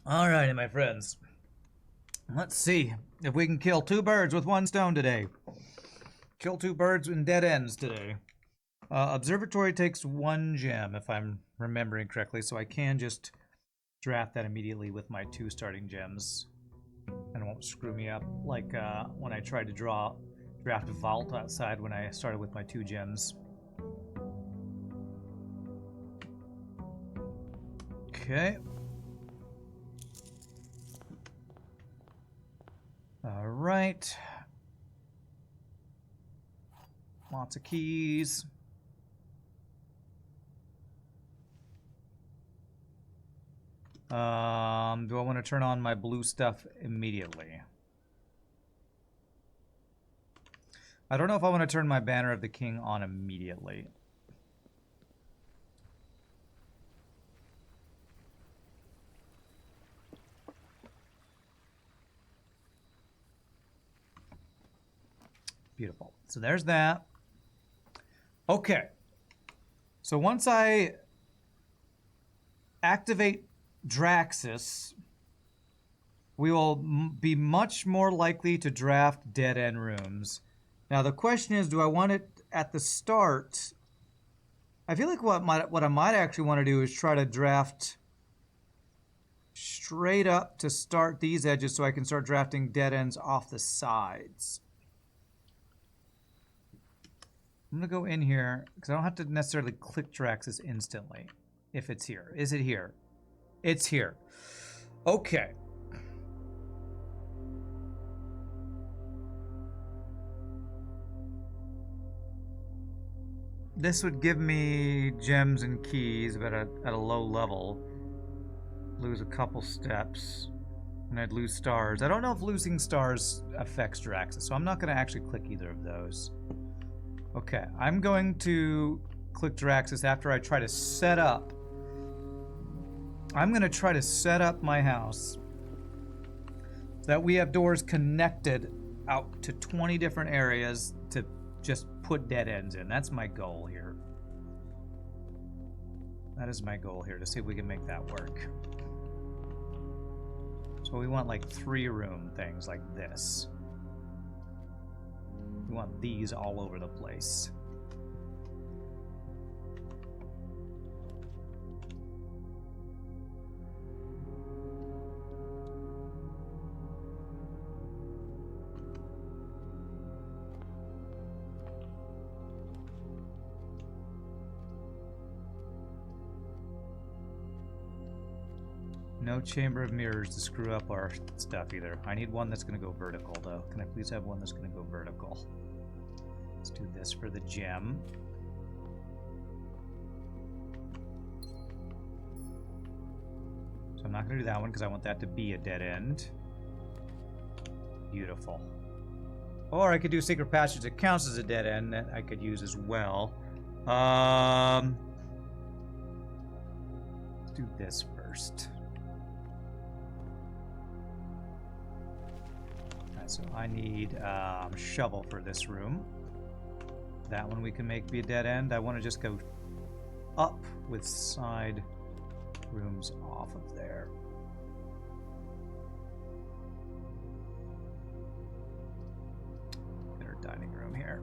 Alrighty, my friends. Let's see if we can kill two birds with one stone today. Kill two birds in dead ends today. Observatory takes one gem, if I'm remembering correctly, so I can just draft that immediately with my two starting gems. And it won't screw me up like when I tried to draft Vault outside when I started with my two gems. Okay. All right. Lots of keys. Do I want to turn on my blue stuff immediately? I don't know if I want to turn my Banner of the King on immediately. Beautiful. So there's that. Okay. So once I activate Draxus, we will be much more likely to draft dead-end rooms. Now the question is, do I want it at the start? I feel like what I might actually want to do is try to draft straight up to start these edges so I can start drafting dead ends off the sides. I'm going to go in here because I don't have to necessarily click Draxus instantly if it's here. Is it here? It's here. Okay. This would give me gems and keys, but at a low level. Lose a couple steps. And I'd lose stars. I don't know if losing stars affects Draxus, so I'm not going to actually click either of those. Okay, I'm going to click Draxus after I try to set up. I'm going to try to set up my house so that we have doors connected out to 20 different areas to just put dead ends in. That's my goal here. That is my goal here, to see if we can make that work. So we want like 3-room things like this. We want these all over the place. No chamber of mirrors to screw up our stuff either. I need one that's going to go vertical, though. Can I please have one that's going to go vertical? Let's do this for the gem. So I'm not going to do that one because I want that to be a dead end. Beautiful. Or I could do Secret Passage that counts as a dead end that I could use as well. Let's do this first. So I need shovel for this room. That one we can make be a dead end. I want to just go up with side rooms off of there. Get our dining room here.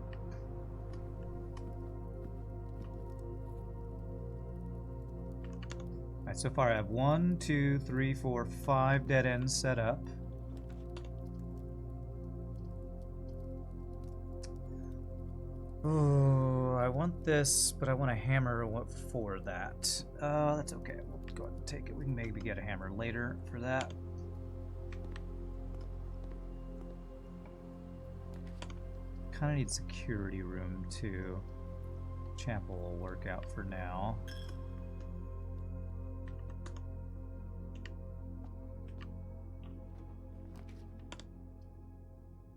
All right, so far I have 1, 2, 3, 4, 5 dead ends set up. Oh, I want this, but I want a hammer for that. That's okay. We'll go ahead and take it. We can maybe get a hammer later for that. Kind of need security room too. Chapel will work out for now.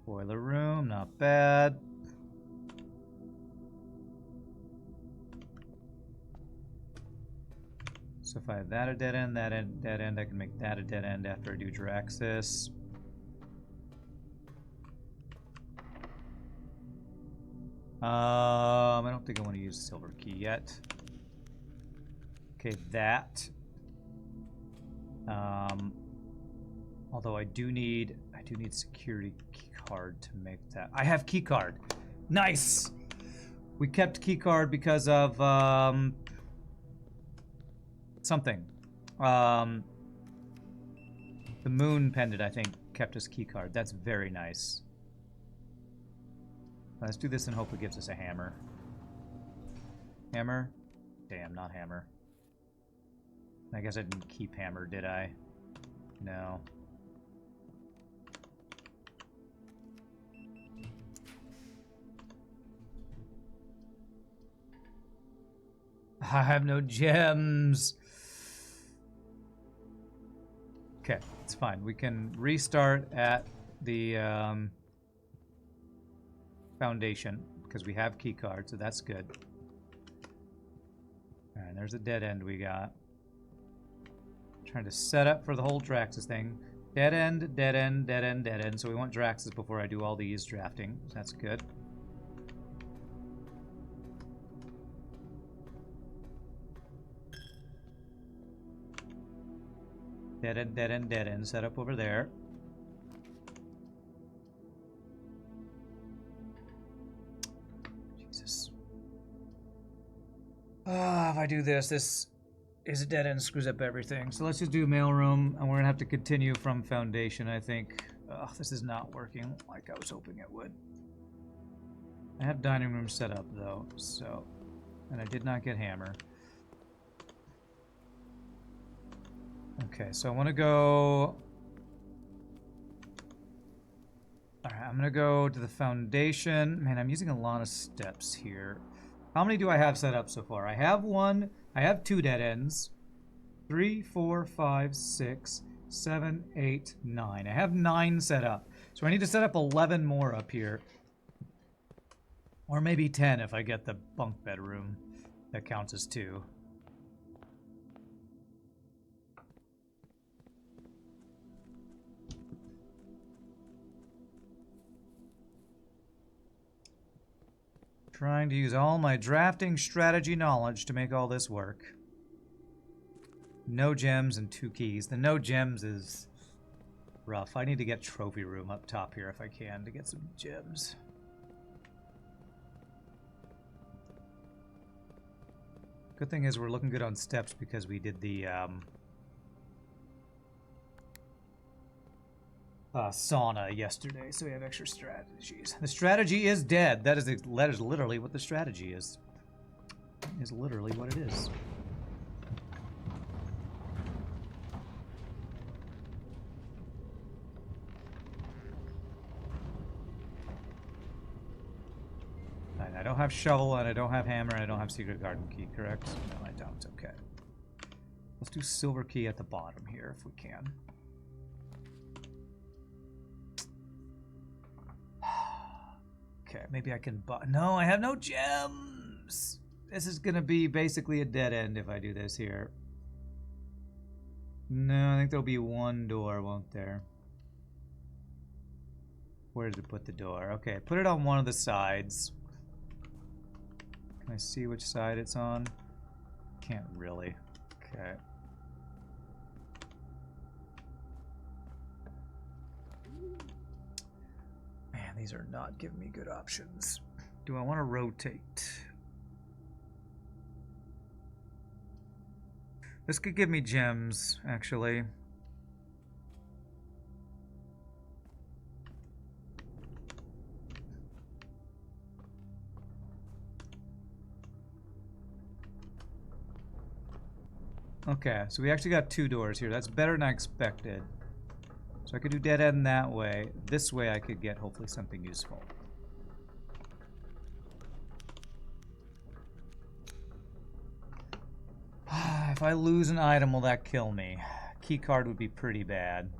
Boiler room, not bad. So if I have that a dead end, that a dead end, I can make that a dead end after I do Draxus. I don't think I want to use silver key yet. Okay, that. Although I do need security key card to make that. I have key card. Nice. We kept key card because of something. The moon pendant, I think, kept us key card. That's very nice. Let's do this and hope it gives us a hammer. Hammer? Damn, not hammer. I guess I didn't keep hammer, did I? No. I have no gems. Okay, it's fine. We can restart at the foundation because we have key card, so that's good. All right, there's a dead end we got. Trying to set up for the whole Draxus thing. Dead end, dead end, dead end, dead end. So we want Draxus before I do all these drafting. So that's good. Dead end, dead end, dead end. Set up over there. Jesus. If I do this, this is a dead end, screws up everything. So let's just do mailroom, and we're gonna have to continue from foundation, I think. Ugh, this is not working like I was hoping it would. I have dining room set up though, so, and I did not get hammer. Okay, so I want to go. Alright, I'm gonna go to the foundation. Man, I'm using a lot of steps here. How many do I have set up so far? I have one. I have 2 dead ends. 3, 4, 5, 6, 7, 8, 9. I have 9 set up. So I need to set up 11 more up here. Or maybe 10 if I get the bunk bedroom. That counts as 2. Trying to use all my drafting strategy knowledge to make all this work. No gems and 2 keys. The no gems is rough. I need to get trophy room up top here if I can to get some gems. Good thing is we're looking good on steps because we did the sauna yesterday, so we have extra strategies. The strategy is dead. That is literally what the strategy is. Is literally what it is. And I don't have shovel, and I don't have hammer, and I don't have secret garden key, correct? No, I don't. Okay. Let's do silver key at the bottom here if we can. Okay, maybe I can buy... No, I have no gems! This is gonna be basically a dead end if I do this here. No, I think there'll be one door, won't there? Where did it put the door? Okay, put it on one of the sides. Can I see which side it's on? Can't really. Okay. Man, these are not giving me good options. Do I want to rotate? This could give me gems, actually. Okay, so we actually got 2 doors here. That's better than I expected. So I could do dead end that way. This way I could get hopefully something useful. If I lose an item, will that kill me? Key card would be pretty bad.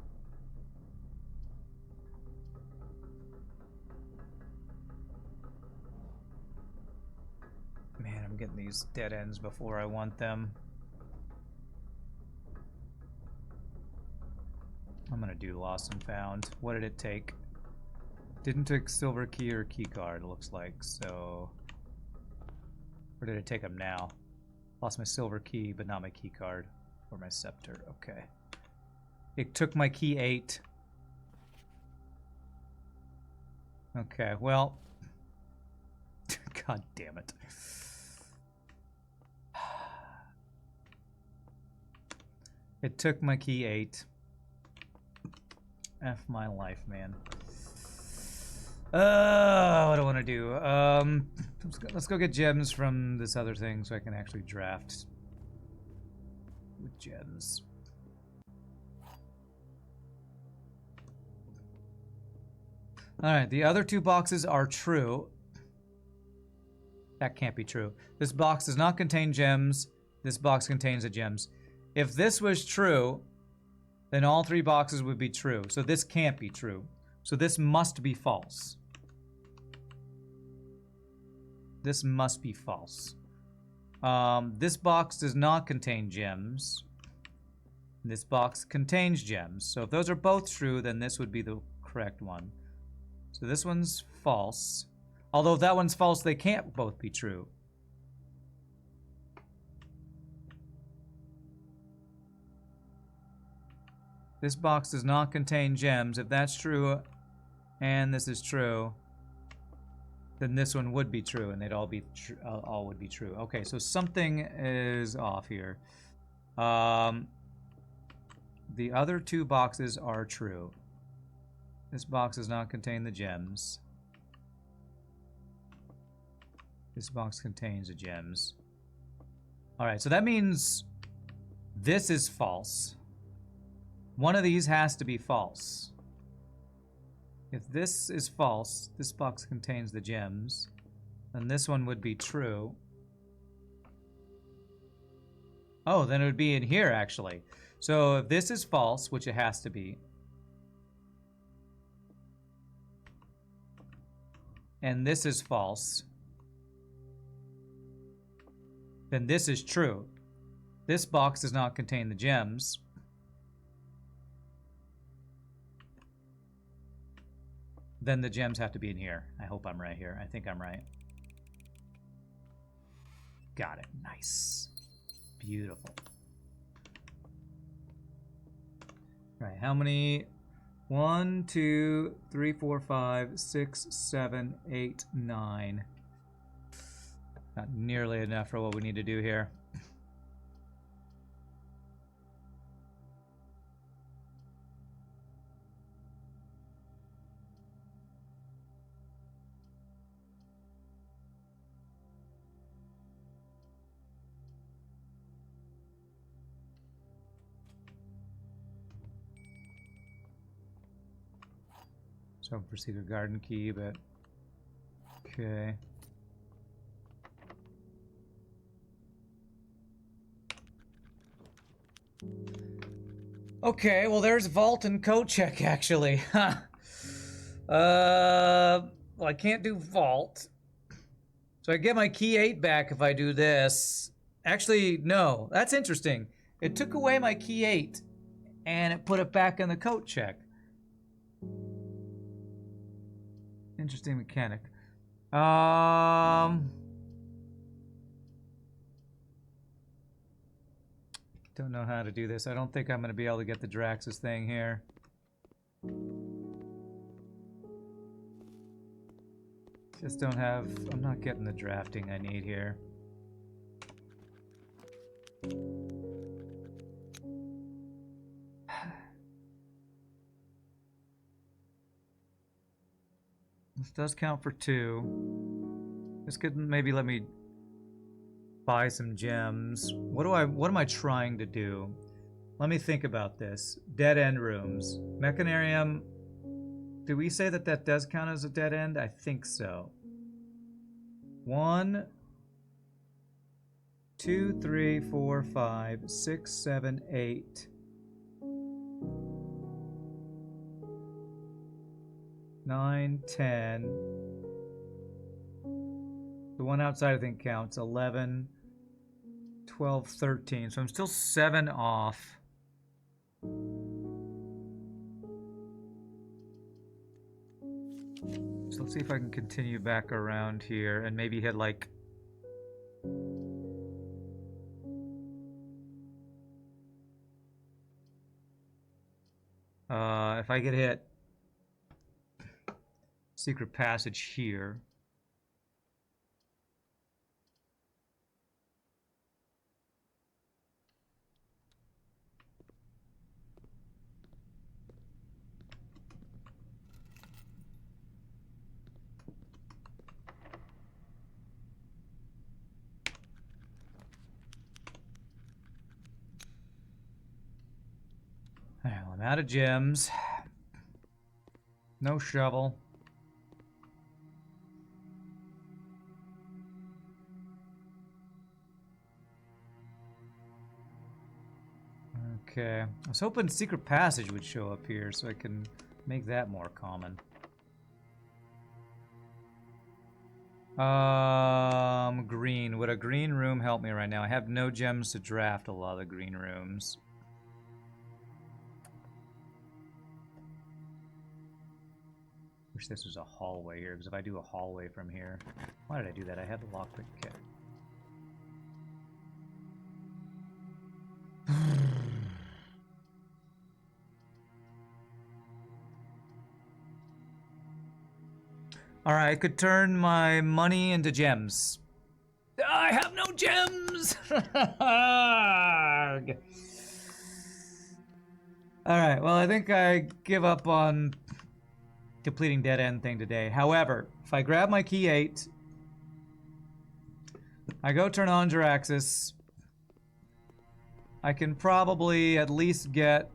Man, I'm getting these dead ends before I want them. I'm gonna do lost and found. What did it take? Didn't take silver key or key card, it looks like, so... Where did it take them now? Lost my silver key, but not my key card. Or my scepter, okay. It took my key 8. Okay, well. God damn it. It took my key 8. F my life, man. What do I want to do? Let's go get gems from this other thing so I can actually draft with gems. Alright, the other 2 boxes are true. That can't be true. This box does not contain gems. This box contains the gems. If this was true, then all 3 boxes would be true. So this can't be true. So this must be false. This must be false. This box does not contain gems. This box contains gems. So if those are both true, then this would be the correct one. So this one's false. Although if that one's false, they can't both be true. This box does not contain gems. If that's true, and this is true, then this one would be true, and they'd all be all would be true. Okay, so something is off here. The other 2 boxes are true. This box does not contain the gems. This box contains the gems. Alright, so that means this is false. One of these has to be false. If this is false, this box contains the gems, then this one would be true. Oh, then it would be in here, actually. So if this is false, which it has to be, and this is false, then this is true. This box does not contain the gems. Then the gems have to be in here. I hope I'm right here. I think I'm right. Got it. Nice. Beautiful. All right, how many? 1, 2, 3, 4, 5, 6, 7, 8, 9. Not nearly enough for what we need to do here. So for secret garden key, but okay. Okay, well there's vault and code check actually. Well I can't do vault. So I get my key 8 back if I do this. Actually, no, that's interesting. It took away my key 8 and it put it back in the code check. Interesting mechanic. Don't know how to do this. I don't think I'm going to be able to get the Draxus thing here. Just don't have... I'm not getting the drafting I need here. This does count for 2. This could maybe let me buy some gems. What am I trying to do? Let me think about this. Dead end rooms. Mechanarium. Do we say that that does count as a dead end? I think so. 1, 2, 3, 4, 5, 6, 7, 8. 9, 10. The one outside I think counts. 11, 12, 13. So I'm still 7 off. So let's see if I can continue back around here and maybe hit like... If I get hit, secret passage here. Well, I'm out of gems. No shovel. Okay. I was hoping secret passage would show up here so I can make that more common. Green. Would a green room help me right now? I have no gems to draft a lot of the green rooms. Wish this was a hallway here, because if I do a hallway from here... Why did I do that? I had the lockpick kit. Alright, I could turn my money into gems. I have no gems! Alright, well, I think I give up on completing dead end thing today. However, if I grab my key 8, I go turn on Jiraxis, I can probably at least get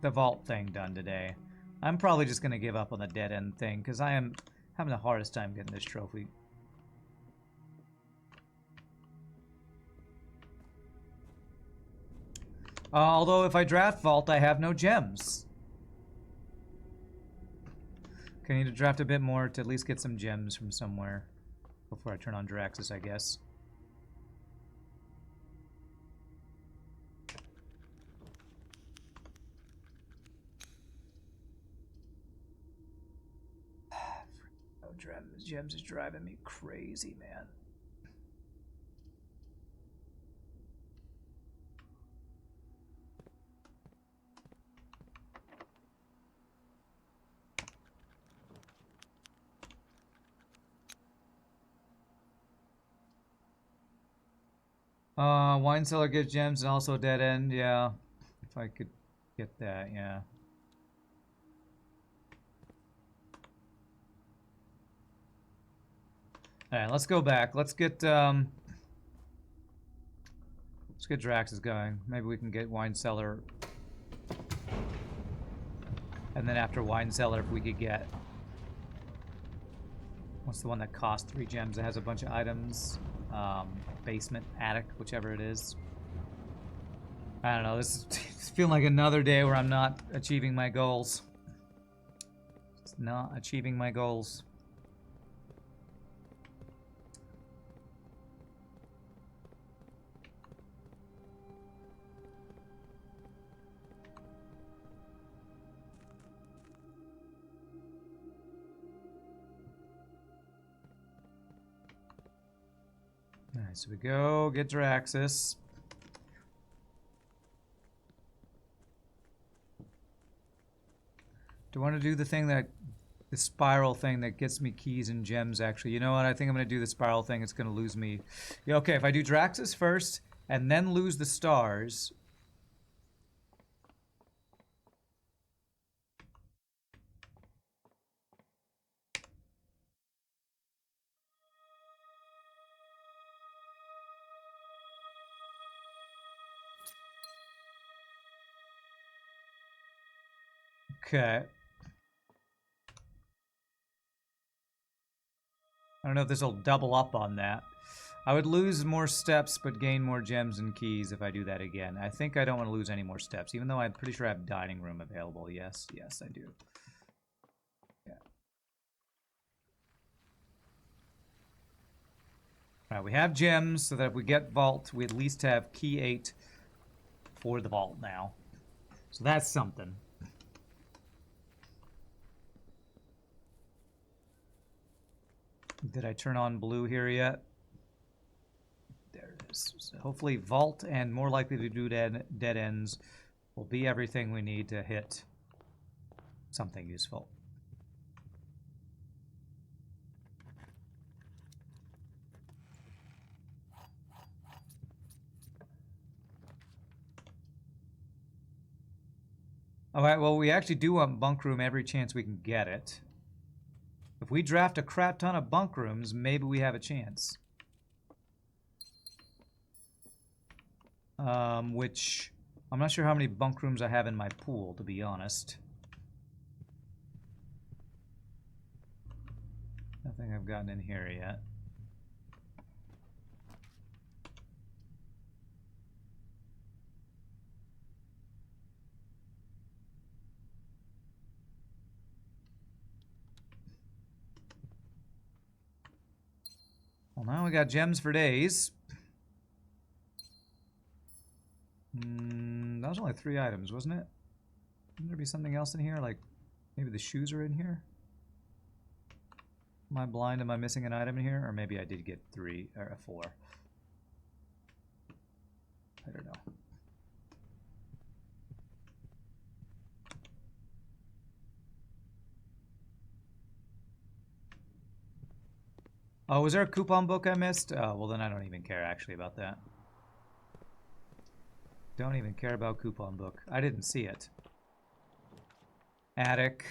the vault thing done today. I'm probably just going to give up on the dead end thing, because I am having the hardest time getting this trophy. Although if I draft vault, I have no gems. Okay, I need to draft a bit more to at least get some gems from somewhere before I turn on Jiraxis, I guess. Gems is driving me crazy, man. Wine cellar gets gems and also dead end, yeah. If I could get that, yeah. Alright, let's go back. Let's get Draxus going. Maybe we can get wine cellar. And then after wine cellar, if we could get... What's the one that costs 3 gems? It has a bunch of items. Basement, attic, whichever it is. I don't know, this is feeling like another day where I'm not achieving my goals. It's not achieving my goals. Alright, so we go get Jiraxis. Do I want to do the thing that... The spiral thing that gets me keys and gems, actually? You know what? I think I'm going to do the spiral thing. It's going to lose me... Yeah, okay, if I do Jiraxis first, and then lose the stars... Okay. I don't know if this will double up on that. I would lose more steps, but gain more gems and keys if I do that again. I think I don't want to lose any more steps, even though I'm pretty sure I have dining room available. Yes, yes, I do. Yeah. Alright, we have gems, so that if we get vault, we at least have key 8 for the vault now. So that's something. Did I turn on blue here yet? There it is. So hopefully vault and more likely to do dead ends will be everything we need to hit something useful. Alright, well, we actually do want bunk room every chance we can get it. If we draft a crap ton of bunk rooms, maybe we have a chance. Which, I'm not sure how many bunk rooms I have in my pool, to be honest. Nothing I've gotten in here yet. Well, now we got gems for days. That was only 3 items, wasn't it? Wouldn't there be something else in here? Like, maybe the shoes are in here? Am I blind? Am I missing an item in here? Or maybe I did get 3 or 4. I don't know. Oh, was there a coupon book I missed? Oh, well then I don't even care actually about that. Don't even care about coupon book. I didn't see it. Attic.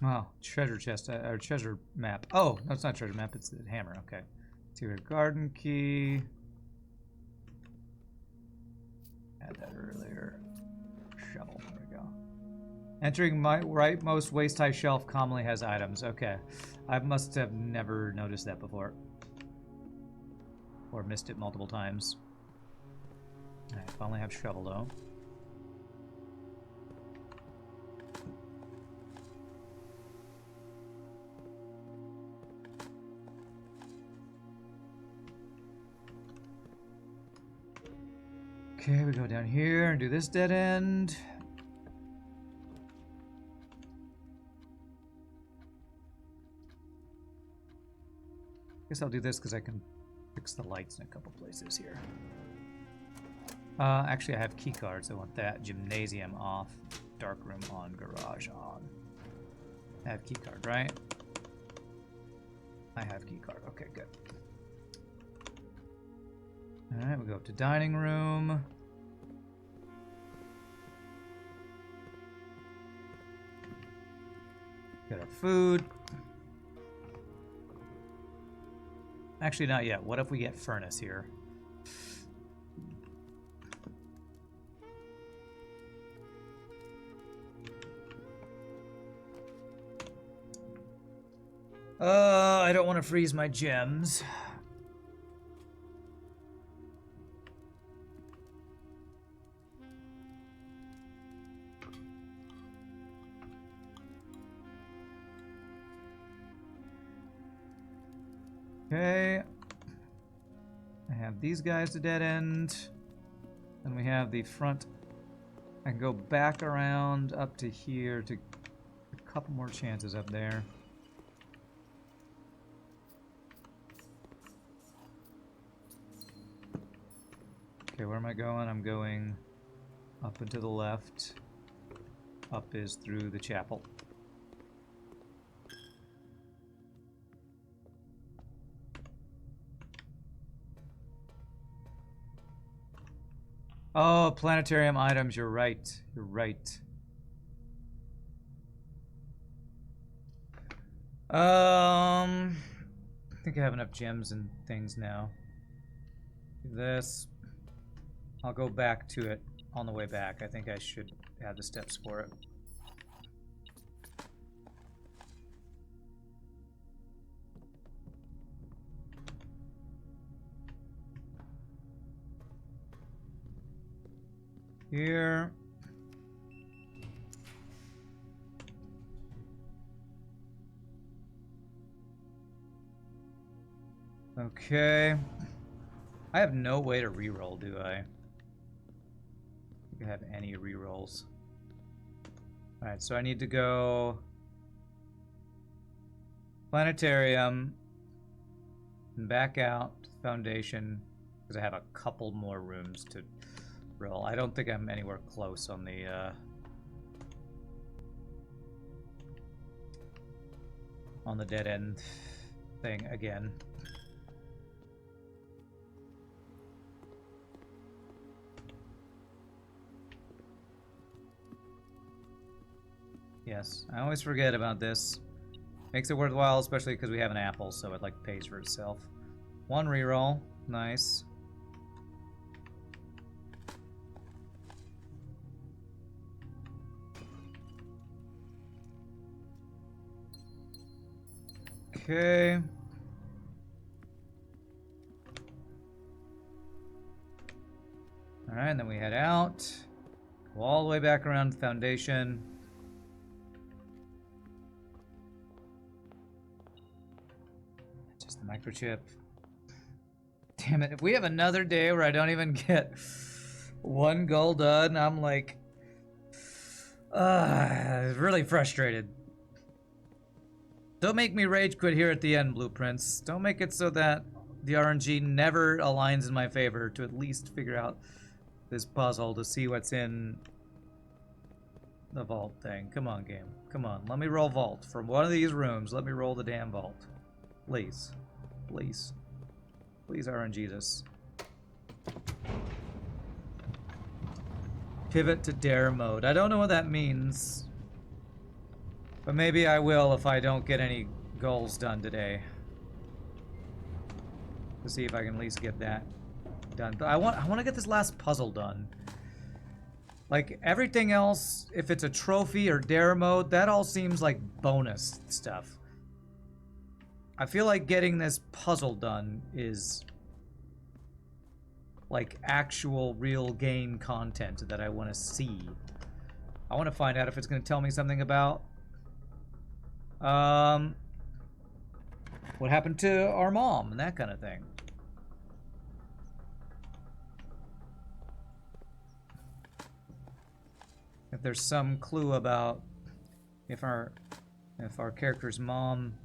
Oh, treasure chest, or treasure map. Oh, no, it's not treasure map, it's the hammer, okay. Interior garden key. Had that earlier. Shovel, there we go. Entering my rightmost waist-high shelf commonly has items. Okay. I must have never noticed that before. Or missed it multiple times. I finally have shovel though. Okay, we go down here and do this dead end. Guess I'll do this because I can fix the lights in a couple places here. Actually, I have key cards. I want that. Gymnasium off. Dark room on. Garage on. I have key card, right? I have key card. Okay, good. Alright, we go up to dining room. Get our food. Actually, not yet. What if we get furnace here? I don't want to freeze my gems. Okay. I have these guys to dead end. Then we have the front. I can go back around up to here to a couple more chances up there. Okay, where am I going? I'm going up and to the left. Up is through the chapel. Oh, planetarium items, you're right. You're right. I think I have enough gems and things now. Do this. I'll go back to it on the way back. I think I should have the steps for it. Here. Okay. I have no way to reroll, do I? I think I have any rerolls. Alright, so I need to go planetarium, And back out to the foundation, because I have a couple more rooms to roll. I don't think I'm anywhere close on the dead end thing again. Yes, I always forget about this. Makes it worthwhile, especially because we have an apple, so it like pays for itself. One reroll, nice. Okay. Alright, and then we head out. Go all the way back around the foundation. Just the microchip. Damn it, if we have another day where I don't even get one goal done, I'm like... really frustrated. Don't make me rage quit here at the end, Blueprints. Don't make it so that the RNG never aligns in my favor to at least figure out this puzzle to see what's in the vault thing. Come on, game. Come on. Let me roll vault. From one of these rooms, let me roll the damn vault. Please. Please. Please RNG this. Pivot to dare mode. I don't know what that means. But maybe I will if I don't get any goals done today. To see if I can at least get that done. But I want to get this last puzzle done. Like everything else, if it's a trophy or dare mode, that all seems like bonus stuff. I feel like getting this puzzle done is like actual real game content that I want to see. I want to find out if it's going to tell me something about what happened to our mom and that kind of thing. If there's some clue about if our character's mom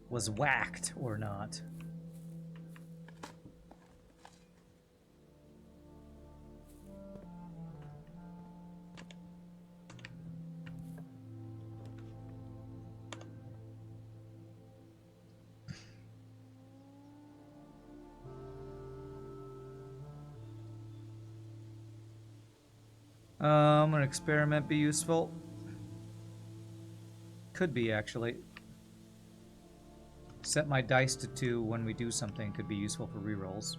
was whacked or not. An experiment be useful? Could be, actually. Set my dice to 2 when we do something could be useful for rerolls.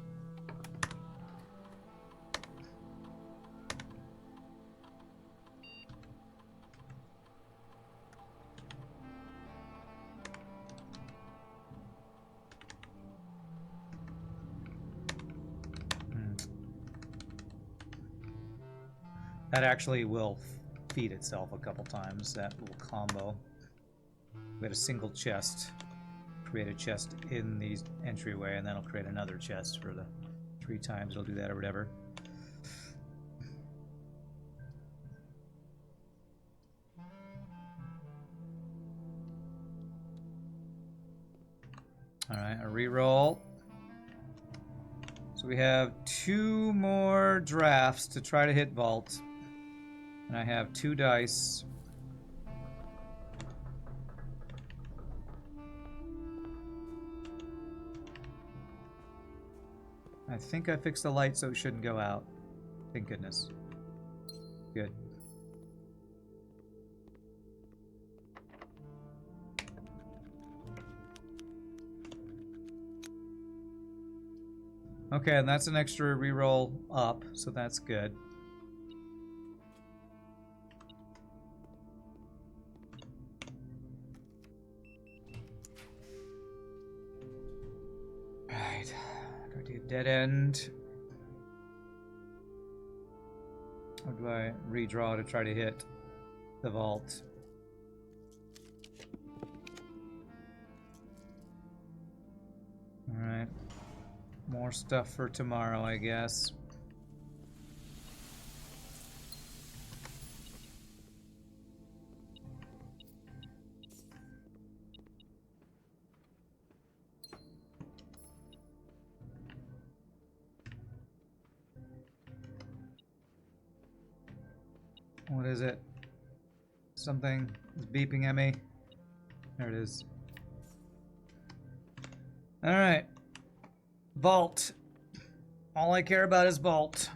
That actually will feed itself a couple times, that little combo. We had a single chest. Create a chest in the entryway, and then it'll create another chest for the 3 times it'll do that or whatever. Alright, a reroll. So we have 2 more drafts to try to hit vault. And I have 2 dice. I think I fixed the light so it shouldn't go out. Thank goodness. Good. Okay, and that's an extra reroll up, so that's good. Alright, go do dead end. Or do I redraw to try to hit the vault? Alright. More stuff for tomorrow, I guess. What is it? Something is beeping at me. There it is. Alright. Vault. All I care about is vault.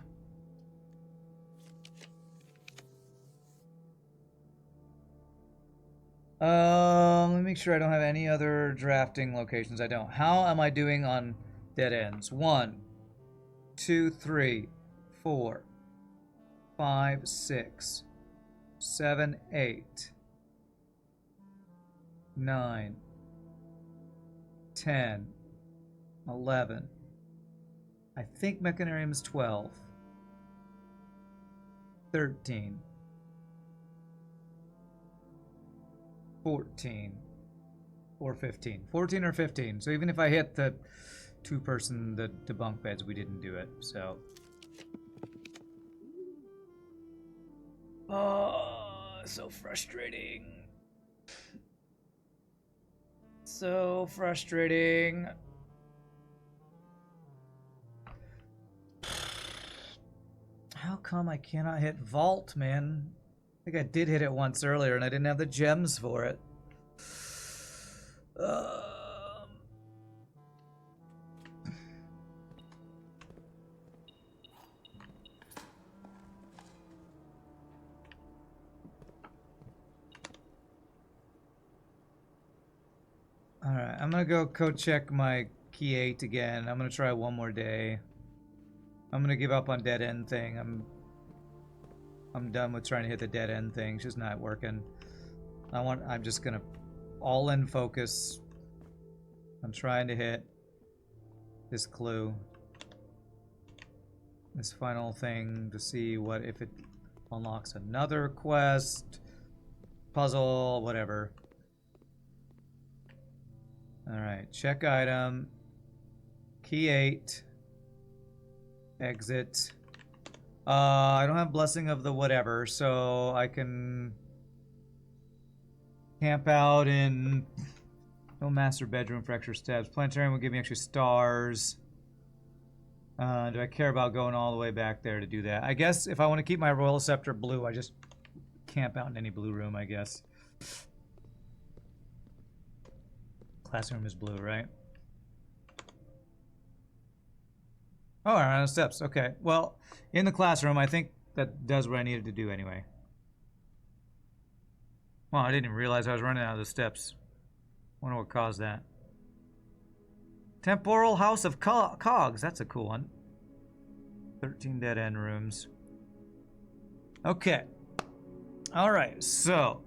Let me make sure I don't have any other drafting locations. I don't. How am I doing on dead ends? 1, 2, 3, 4, 5, 6, 7, 8, 9, 10, 11. I think Mechanarium is 12. 13. 14. Or 15. 14 or 15. So even if I hit the two-person, the bunk beds, we didn't do it, so. Oh, so frustrating. So frustrating. How come I cannot hit vault, man? I think I did hit it once earlier and I didn't have the gems for it. Alright, I'm gonna go code check my key 8 again. I'm gonna try one more day. I'm gonna give up on dead end thing. I'm done with trying to hit the dead end thing. It's just not working. I'm just gonna all in focus. I'm trying to hit this clue. This final thing to see what if it unlocks another quest, puzzle, whatever. Alright, check item. Key 8. Exit. I don't have Blessing of the whatever, so I can camp out in no master bedroom for extra steps. Planetarium will give me extra stars. Do I care about going all the way back there to do that? I guess if I want to keep my Royal Scepter blue, I just camp out in any blue room, I guess. Classroom is blue, right? Oh, I'm out of steps. Okay. Well, in the classroom, I think that does what I needed to do anyway. Well, I didn't even realize I was running out of the steps. Wonder what caused that. Temporal House of Cogs. That's a cool one. 13 dead end rooms. Okay. All right. So.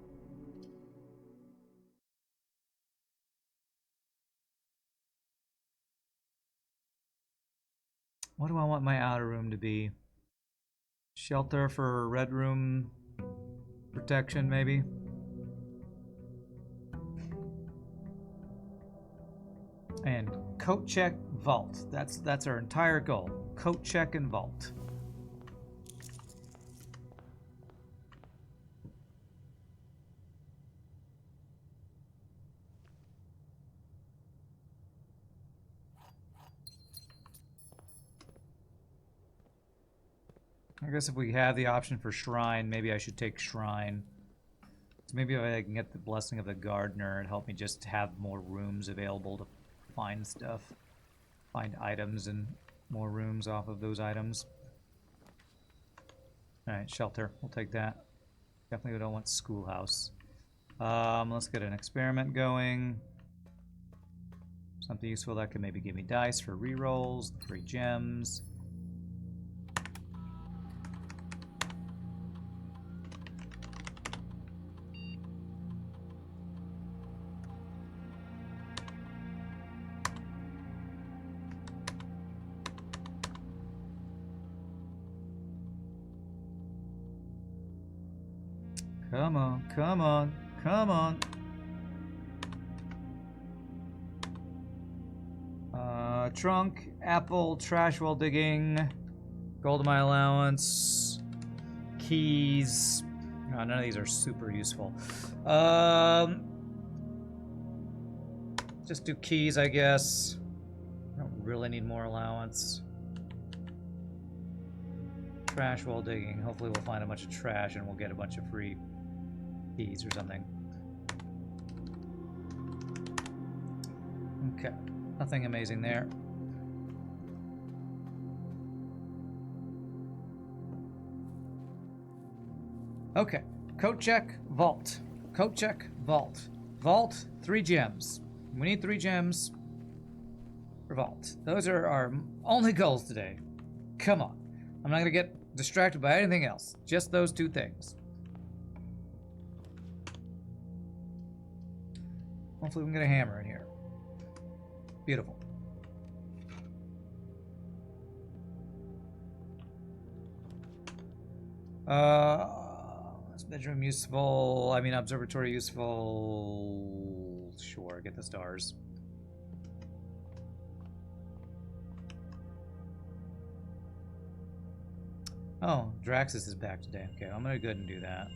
What do I want my outer room to be? Shelter for red room protection, maybe? And coat check vault. That's our entire goal. Coat check and vault. I guess if we have the option for shrine, maybe I should take shrine. So maybe if I can get the blessing of the gardener and help me just have more rooms available to find stuff. Find items and more rooms off of those items. Alright, shelter. We'll take that. Definitely don't want schoolhouse. Let's get an experiment going. Something useful that could maybe give me dice for rerolls, 3 gems. Come on, come on, come on. Trunk, apple, trash while digging, gold mine allowance, keys. No, none of these are super useful. Just do keys, I guess. I don't really need more allowance. trash while digging. Hopefully we'll find a bunch of trash and we'll get a bunch of free keys or something. Okay, nothing amazing there. Okay, coat check, vault. Coat check, vault. Vault, 3 gems. We need 3 gems for vault. Those are our only goals today. Come on. I'm not going to get distracted by anything else. Just those 2 things. Hopefully we can get a hammer in here. Beautiful. Is bedroom useful? I mean, observatory useful? Sure, get the stars. Oh, Draxus is back today. Okay, I'm gonna go ahead and do that.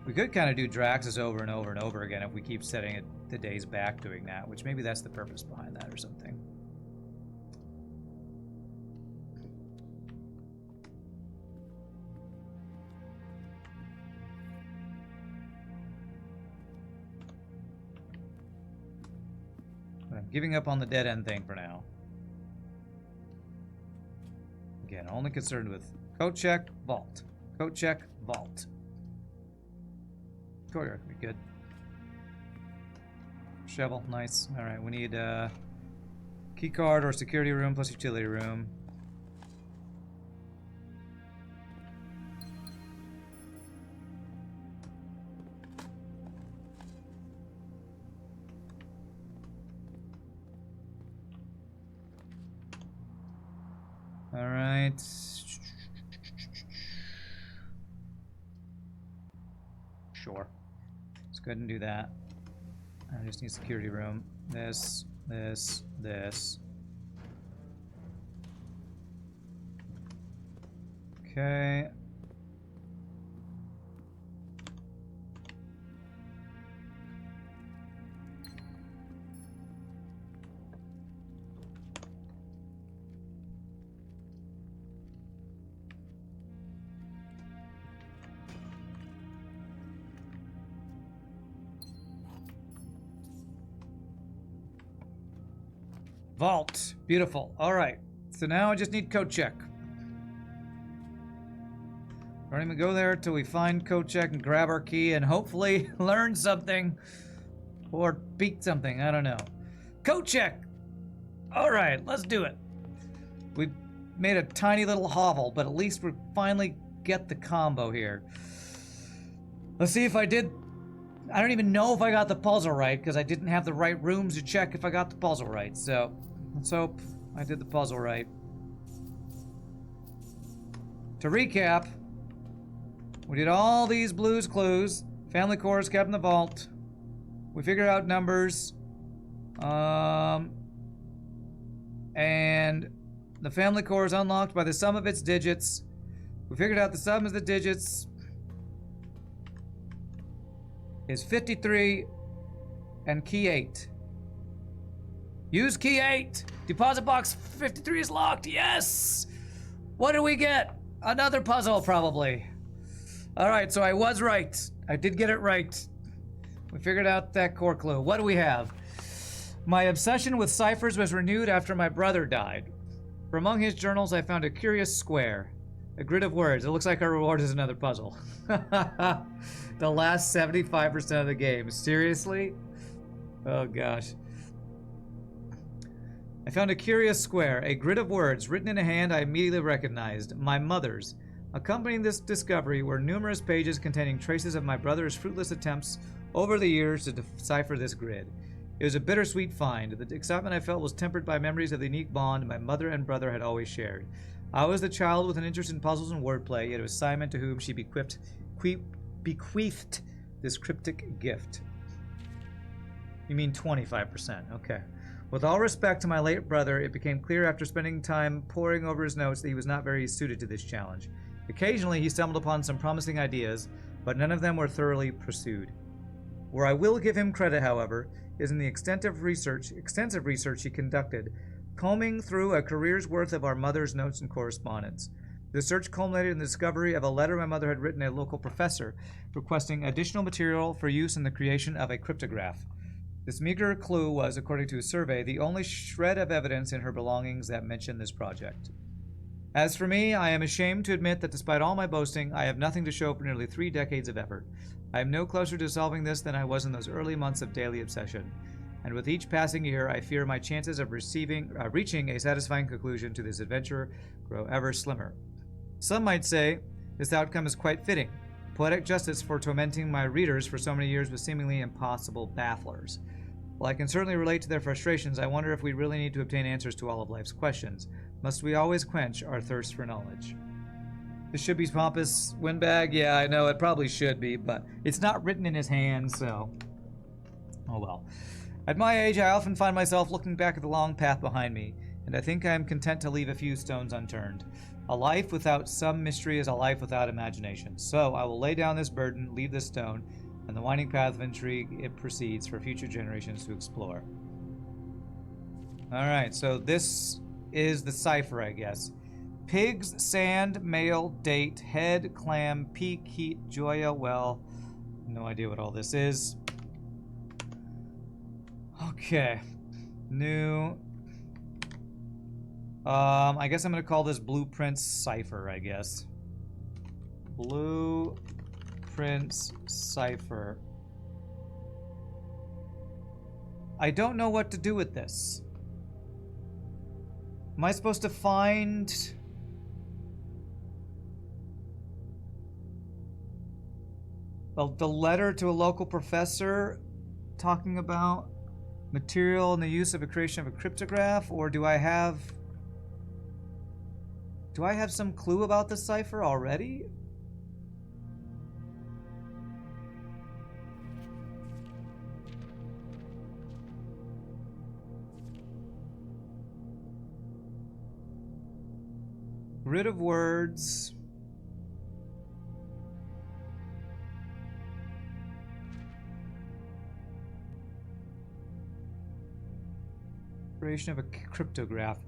We could kind of do Draxus over and over and over again if we keep setting it the days back doing that, which maybe that's the purpose behind that or something. But I'm giving up on the dead end thing for now. Again, only concerned with coat check, vault. Coat check, vault. Courtyard can be good. Shovel, nice. Alright, we need key card or security room plus utility room. Alright. Sure. Let's go ahead and do that. I just need security room. This. Okay. Vault. Beautiful. Alright. So now I just need code check. Don't even go there till we find code check and grab our key and hopefully learn something. Or beat something. I don't know. Code check! Alright, let's do it. We made a tiny little hovel, but at least we finally get the combo here. Let's see if I did... I don't even know if I got the puzzle right, because I didn't have the right rooms to check if I got the puzzle right. So, let's hope I did the puzzle right. To recap, we did all these Blue's Clues. Family core is kept in the vault. We figured out numbers. And the family core is unlocked by the sum of its digits. We figured out the sum of the digits is 53 and key 8. Use key 8. Deposit box 53 is locked. Yes! What do we get? Another puzzle, probably. Alright, so I was right. I did get it right. We figured out that core clue. What do we have? My obsession with ciphers was renewed after my brother died. From among his journals, I found a curious square. A grid of words. It looks like our reward is another puzzle. The last 75% of the game. Seriously? Oh gosh. I found a curious square, a grid of words written in a hand I immediately recognized. My mother's. Accompanying this discovery were numerous pages containing traces of my brother's fruitless attempts over the years to decipher this grid. It was a bittersweet find. The excitement I felt was tempered by memories of the unique bond my mother and brother had always shared. I was the child with an interest in puzzles and wordplay, yet it was Simon to whom she bequeathed this cryptic gift. You mean 25%, okay. With all respect to my late brother, it became clear after spending time poring over his notes that he was not very suited to this challenge. Occasionally he stumbled upon some promising ideas, but none of them were thoroughly pursued. Where I will give him credit, however, is in the extensive research he conducted combing through a career's worth of our mother's notes and correspondence. The search culminated in the discovery of a letter my mother had written to a local professor requesting additional material for use in the creation of a cryptograph. This meager clue was, according to a survey, the only shred of evidence in her belongings that mentioned this project. As for me, I am ashamed to admit that despite all my boasting, I have nothing to show for nearly 3 decades of effort. I am no closer to solving this than I was in those early months of daily obsession. And with each passing year, I fear my chances of reaching a satisfying conclusion to this adventure grow ever slimmer. Some might say this outcome is quite fitting, poetic justice for tormenting my readers for so many years with seemingly impossible bafflers. While I can certainly relate to their frustrations, I wonder if we really need to obtain answers to all of life's questions. Must we always quench our thirst for knowledge? This should be pompous windbag. Yeah, I know, it probably should be, but it's not written in his hand, so... oh well. At my age, I often find myself looking back at the long path behind me, and I think I am content to leave a few stones unturned. A life without some mystery is a life without imagination. So I will lay down this burden, leave this stone, and the winding path of intrigue it proceeds for future generations to explore. Alright, so this is the cipher, I guess. Pigs, sand, male, date, head, clam, peak, heat, joya, well. No idea what all this is. Okay. New. I guess I'm going to call this Blueprints Cipher, I guess. Blueprints Cipher. I don't know what to do with this. Am I supposed to find... well, the letter to a local professor talking about material and the use of a creation of a cryptograph, or do I have some clue about the cipher already? Grid of words. Creation of a cryptograph.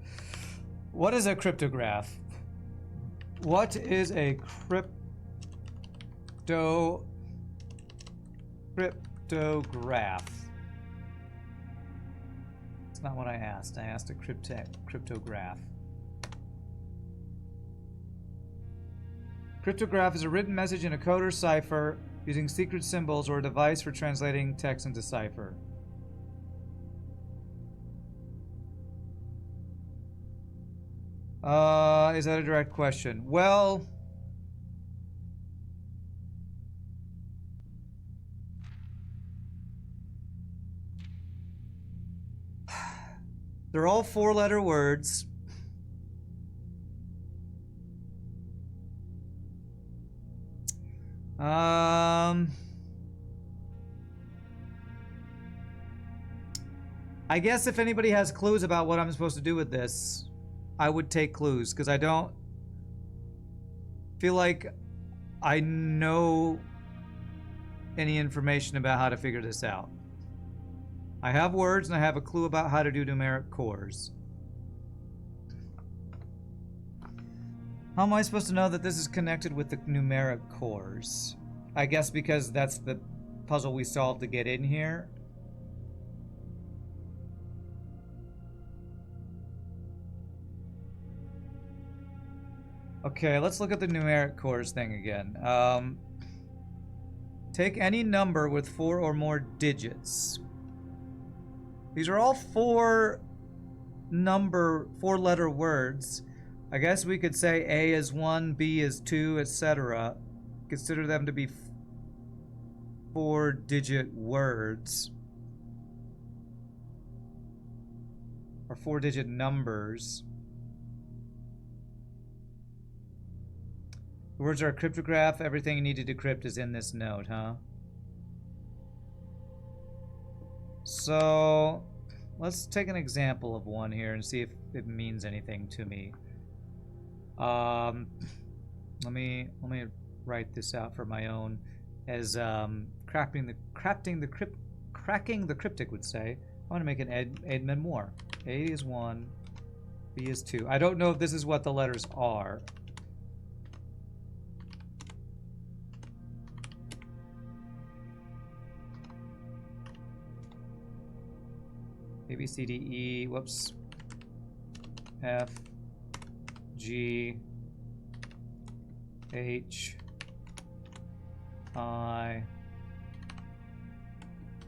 What is a cryptograph? What is a cryptograph? That's not what I asked. I asked a cryptograph. Cryptograph is a written message in a code or cipher using secret symbols or a device for translating text into cipher. Is that a direct question? Well, they're all 4-letter words. I guess if anybody has clues about what I'm supposed to do with this, I would take clues, because I don't feel like I know any information about how to figure this out. I have words and I have a clue about how to do numeric cores. How am I supposed to know that this is connected with the numeric cores? I guess because that's the puzzle we solved to get in here. Okay, let's look at the numeric cores thing again. Take any number with 4 or more digits. These are all 4-letter words. I guess we could say A is 1, B is 2, etc. Consider them to be 4-digit words. Or 4-digit numbers. The words are a cryptograph. Everything you need to decrypt is in this note, huh? So, let's take an example of one here and see if it means anything to me. Let me write this out for my own, as cracking the cryptic would say. I want to make an Edmund Moore. A is 1, B is 2. I don't know if this is what the letters are. A, B, C, D, E, whoops. F, G, H, I,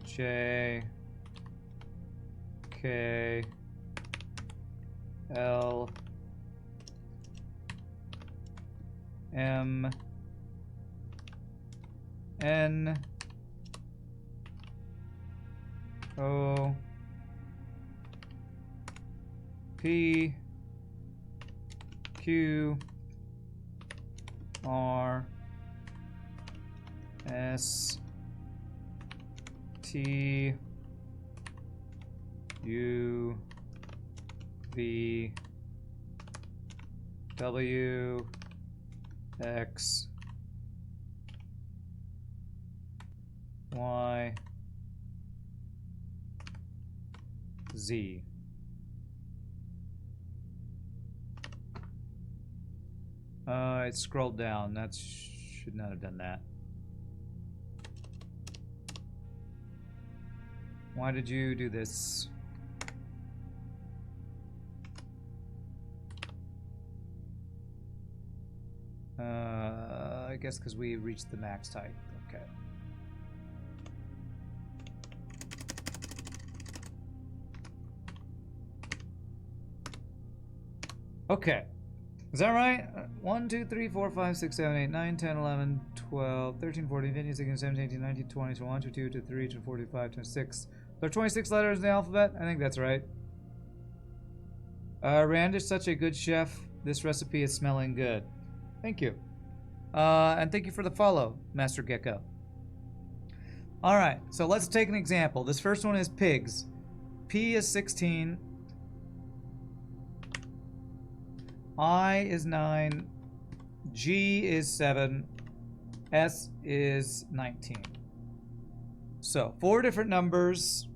J, K, L, M, N, O, P, Q, R, S, T, U, V, W, X, Y, Z. It scrolled down. That should not have done that. Why did you do this? I guess because we reached the max type. Okay. Okay. Is that right? 1, 2, 3, 4, 5, 6, 7, 8, 9, 10, 11, 12, 13, 14, 15, 16, 17, 18, 19, 20, 21, 22, 23, 24, 25, 26. There are 26 letters in the alphabet? I think that's right. Rand is such a good chef. This recipe is smelling good. Thank you. And thank you for the follow, Master Gecko. Alright, so let's take an example. This first one is pigs. P is 16. I is 9. G is 7. S is 19. So, 4 different numbers.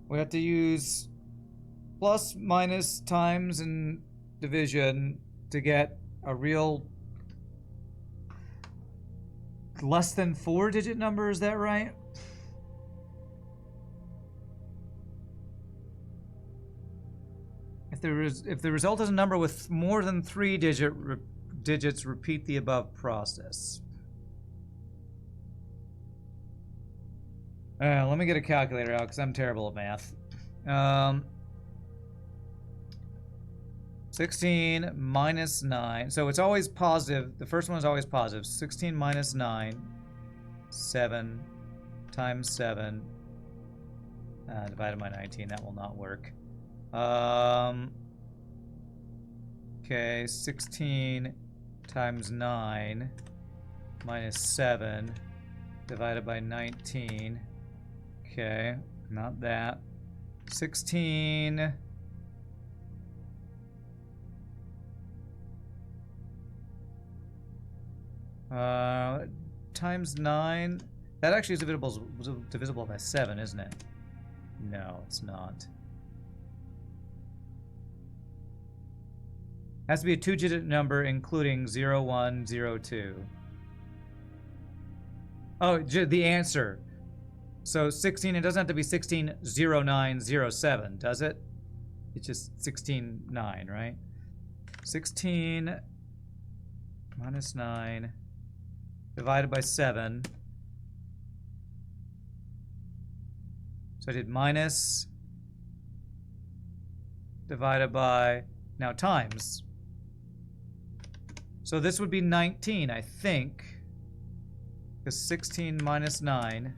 We have to use plus, minus, times, and division to get a real less than 4-digit number. Is that right? If the result is a number with more than 3 digits, repeat the above process. Let me get a calculator out because I'm terrible at math. 16 minus 9. So it's always positive. The first one is always positive. 16 minus 9. 7 times 7. Divided by 19. That will not work. Okay, 16 times 9 minus 7 divided by 19. Okay, not that. 16 times 9. That actually is divisible by 7, isn't it? No, it's not. Has to be a 2-digit number including 0, 1, 0, 2. Oh, the answer. So 16, it doesn't have to be 16, 0, 9, 0, 7, does it? It's just 16, 9, right? 16 minus 9 divided by 7. So I did minus divided by, now times. So this would be 19, I think. Because 16 minus 9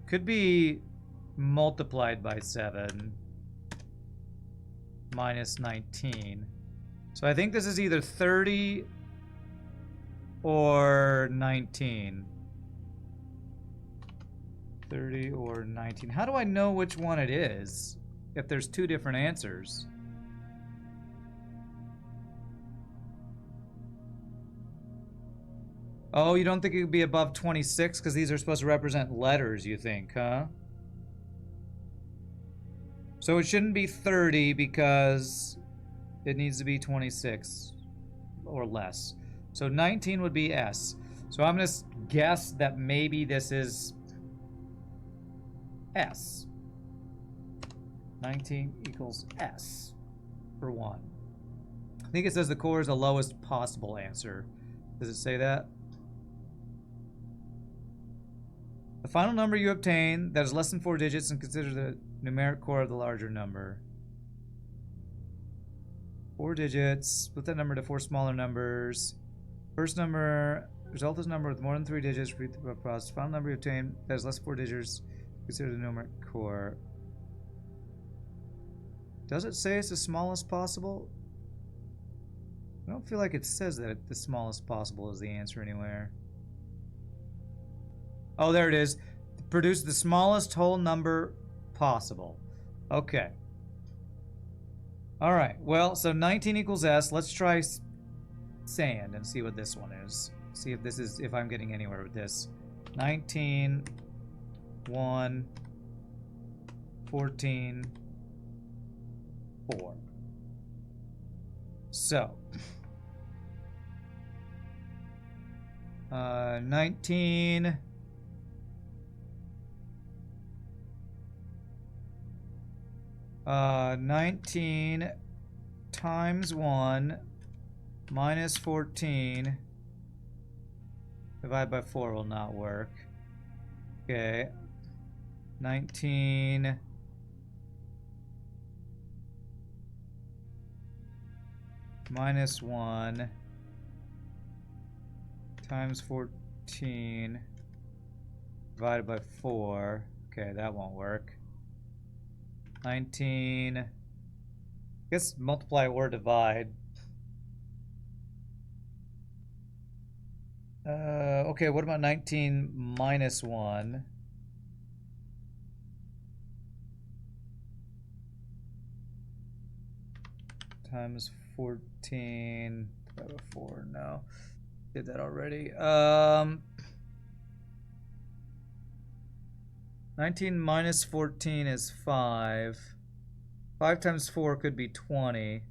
could be multiplied by 7 minus 19. So I think this is either 30 or 19. 30 or 19. How do I know which one it is if there's 2 different answers? Oh, you don't think it would be above 26 because these are supposed to represent letters, you think, huh? So it shouldn't be 30 because it needs to be 26 or less. So 19 would be S. So I'm going to guess that maybe this is S. 19 equals S for 1. I think it says the core is the lowest possible answer. Does it say that? The final number you obtain that is less than 4 digits and consider the numeric core of the larger number. 4 digits, split that number to 4 smaller numbers. First number, result is a number with more than 3 digits, repeat the process. Final number you obtain that is less than 4 digits, consider the numeric core. Does it say it's the smallest possible? I don't feel like it says that the smallest possible is the answer anywhere. Oh, there it is. Produce the smallest whole number possible. Okay. Alright, well, so 19 equals S. Let's try sand and see what this one is. See if this is, if I'm getting anywhere with this. 19, 1, 14, 4. So, 19 19 times 1 minus 14 divided by 4 will not work. Okay. 19 minus 1 times 14 divided by 4. Okay, that won't work. 19, I guess multiply or divide. Okay, what about 19 minus 1? Times 14 divided by 4, no. Did that already. 19 minus 14 is 5. 5 times 4 could be 20.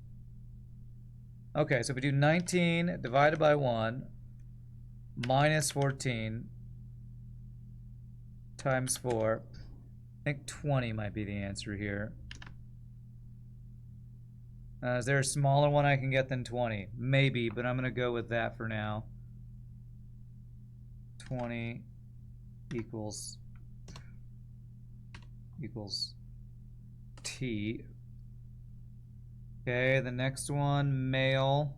Okay, so if we do 19 divided by 1 minus 14 times 4, I think 20 might be the answer here. Is there a smaller one I can get than 20? Maybe, but I'm going to go with that for now. 20 equals T. Okay, the next one, male.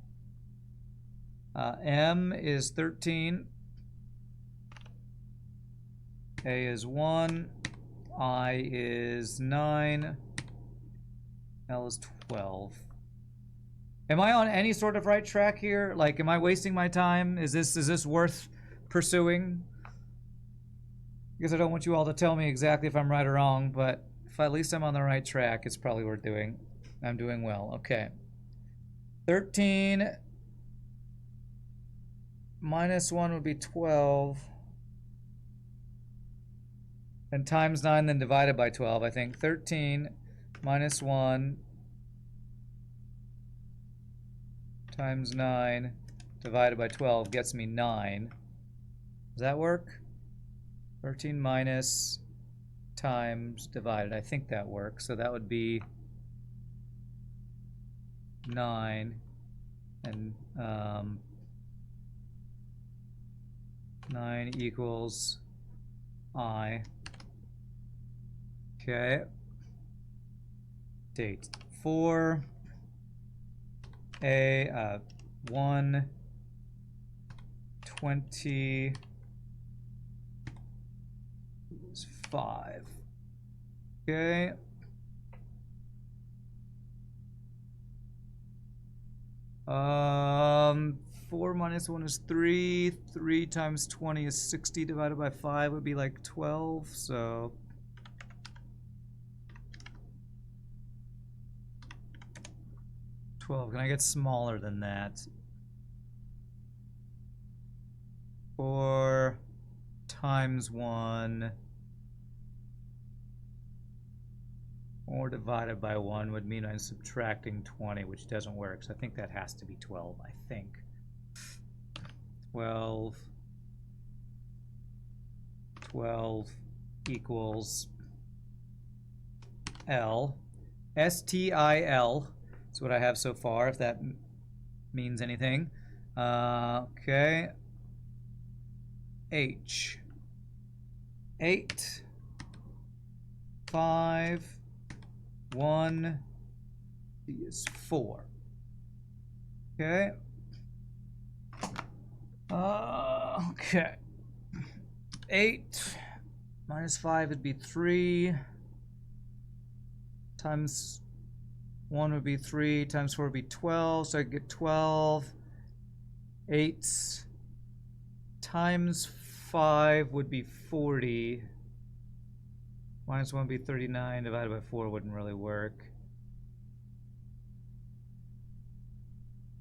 M is 13. A is 1. I is 9. L is 12. Am I on any sort of right track here? Like, am I wasting my time? Is this worth pursuing? Because I don't want you all to tell me exactly if I'm right or wrong, but if at least I'm on the right track, it's probably worth doing. I'm doing well. Okay. 13 minus 1 would be 12. And times 9, then divided by 12, I think. 13 minus 1 times 9 divided by 12 gets me 9. Does that work? 13 minus times divided. I think that works. So that would be 9. And 9 equals I. Okay. Date 4. A 1 20 is 5. Okay. Um, 4 minus 1 is 3. 3 times 20 is 60 divided by 5 would be like 12, so 12. Can I get smaller than that? 4 times 1. 4 divided by 1 would mean I'm subtracting 20, which doesn't work. So I think that has to be 12, I think. 12 equals L. STIL is what I have so far, if that means anything. Okay. H. 8, 5, 1 is 4. Okay. Okay. 8 minus 5 would be 3. Times 1 would be 3. Times 4 would be 12. So I get 12. 8 times 5 would be 40. Minus 1 would be 39. Divided by 4 wouldn't really work.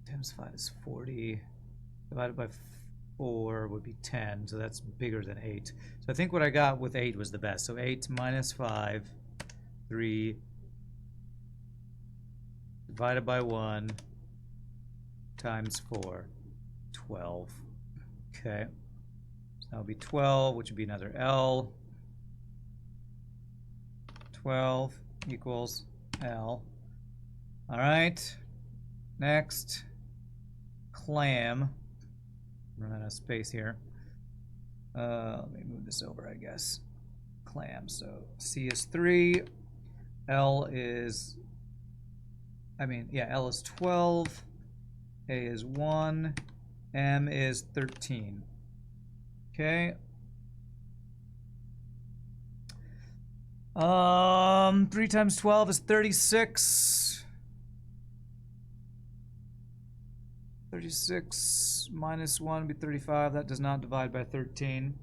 Times 5 is 40. Divided by 4 would be 10. So that's bigger than 8. So I think what I got with 8 was the best. So 8 minus 5, 3. Divided by 1 times 4, 12. Okay. So that would be 12, which would be another L. 12 equals L. All right. Next, clam. Run out of space here. Let me move this over, I guess. Clam. So C is 3. L is, L is 12. A is 1. M is 13. Okay. 3 times 12 is 36. 36 minus 1 would be 35. That does not divide by 13.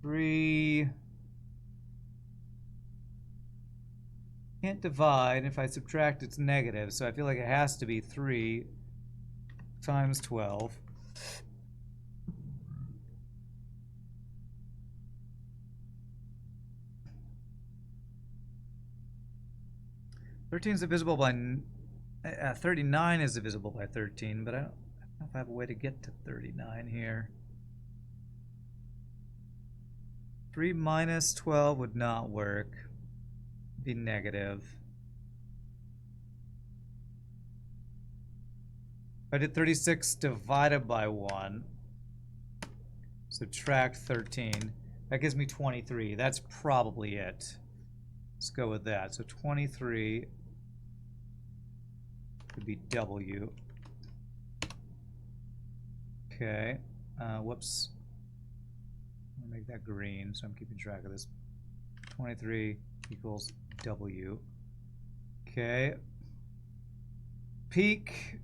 3 can't divide. If I subtract, it's negative. So I feel like it has to be 3 times 12. Is divisible by 39 is divisible by 13, but I don't know if I have a way to get to 39 here. 3 minus 12 would not work. It'd be negative. If I did 36 divided by 1, subtract 13, that gives me 23. That's probably it. Let's go with that. So 23 would be W. Okay. Whoops. I'm going to make that green, so I'm keeping track of this. 23 equals W. Okay. Peak.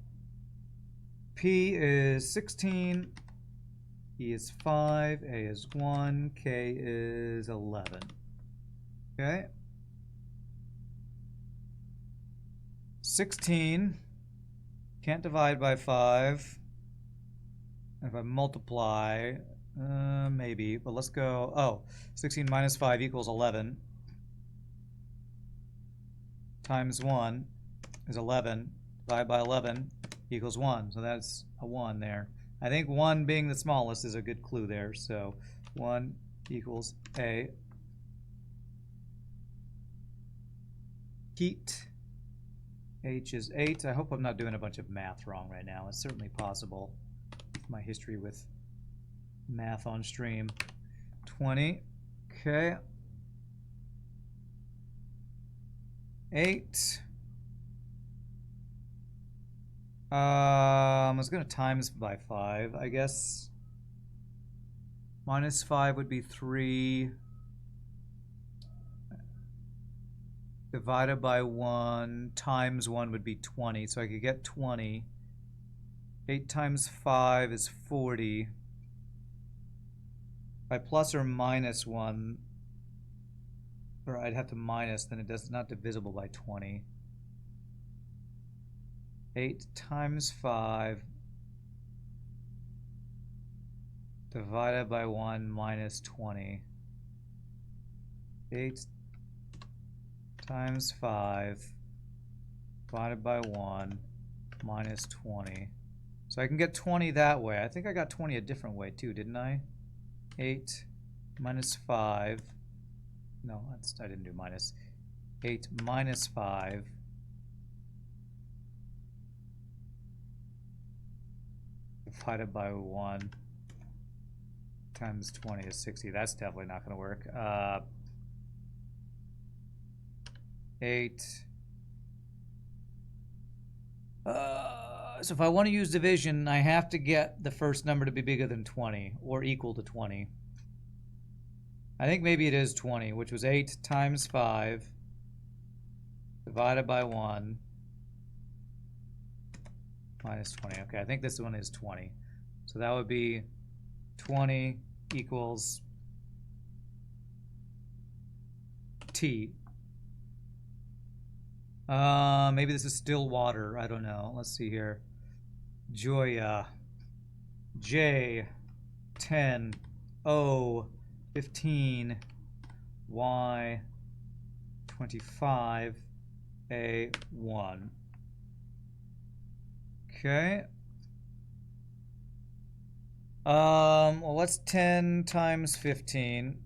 P is 16. E is 5. A is 1. K is 11. Okay. 16 can't divide by 5. If I multiply, maybe, but let's go. Oh, 16 minus 5 equals 11. Times 1 is 11. Divide by 11 equals 1. So that's a 1 there. I think 1 being the smallest is a good clue there. So 1 equals A. Heat. H is 8. I hope I'm not doing a bunch of math wrong right now. It's certainly possible. My history with math on stream. 20. Okay. 8. I was going to times by 5, I guess. Minus 5 would be 3. Divided by 1 times 1 would be 20. So I could get 20. 8 times 5 is 40. If I plus or minus 1, or I'd have to minus, then it's not divisible by 20. 8 times 5 divided by 1 minus 20. 8 times 5 divided by 1 minus 20. So I can get 20 that way. I think I got 20 a different way too, didn't I? 8 minus 5. No, I didn't do minus. 8 minus 5 divided by 1 times 20 is 60. That's definitely not going to work. 8. So if I want to use division, I have to get the first number to be bigger than 20 or equal to 20. I think maybe it is 20, which was 8 times 5 divided by 1 minus 20. Okay, I think this one is 20. So that would be 20 equals T. Maybe this is still water. I don't know. Let's see here. Joya. J. 10. O. 15. Y. 25. A. 1. Okay. Well, what's 10 times 15?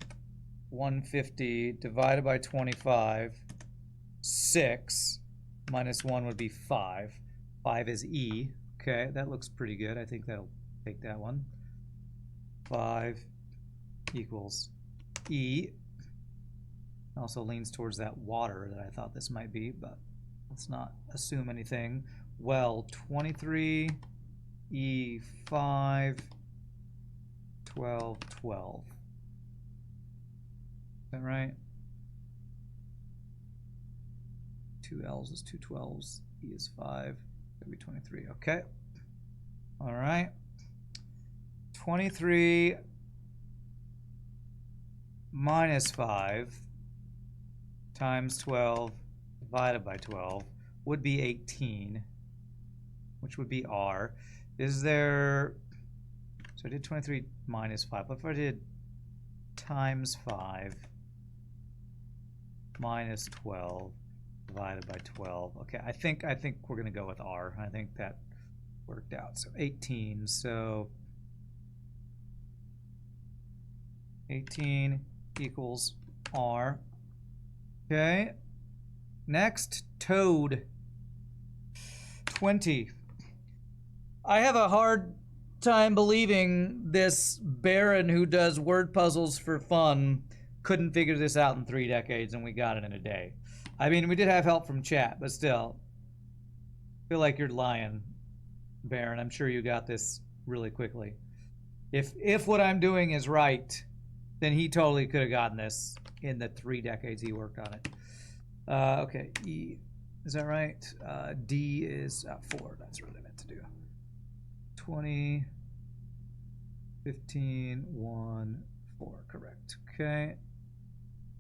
150 divided by 25. 6 minus 1 would be 5. 5 is E. Okay, that looks pretty good. I think that'll take that one. 5 equals E. Also leans towards that water that I thought this might be, but let's not assume anything. Well, 23 E 5 12 12. Is that right? 2 L's is 2 12s. E is 5. That'd be 23. Okay. All right. 23 minus 5 times 12 divided by 12 would be 18, which would be R. Is there... So I did 23 minus 5. What if I did times 5 minus 12 divided by 12? Okay, I think we're going to go with R. I think that worked out. So 18. So 18 equals R. Okay. Next, toad. 20. I have a hard time believing this Baron who does word puzzles for fun couldn't figure this out in 3 decades and we got it in a day. I mean, we did have help from chat, but still. I feel like you're lying, Baron. I'm sure you got this really quickly. If what I'm doing is right, then he totally could have gotten this in the 3 decades he worked on it. Okay, E, is that right? D is 4. That's what I meant to do. 20, 15, 1, 4. Correct. Okay.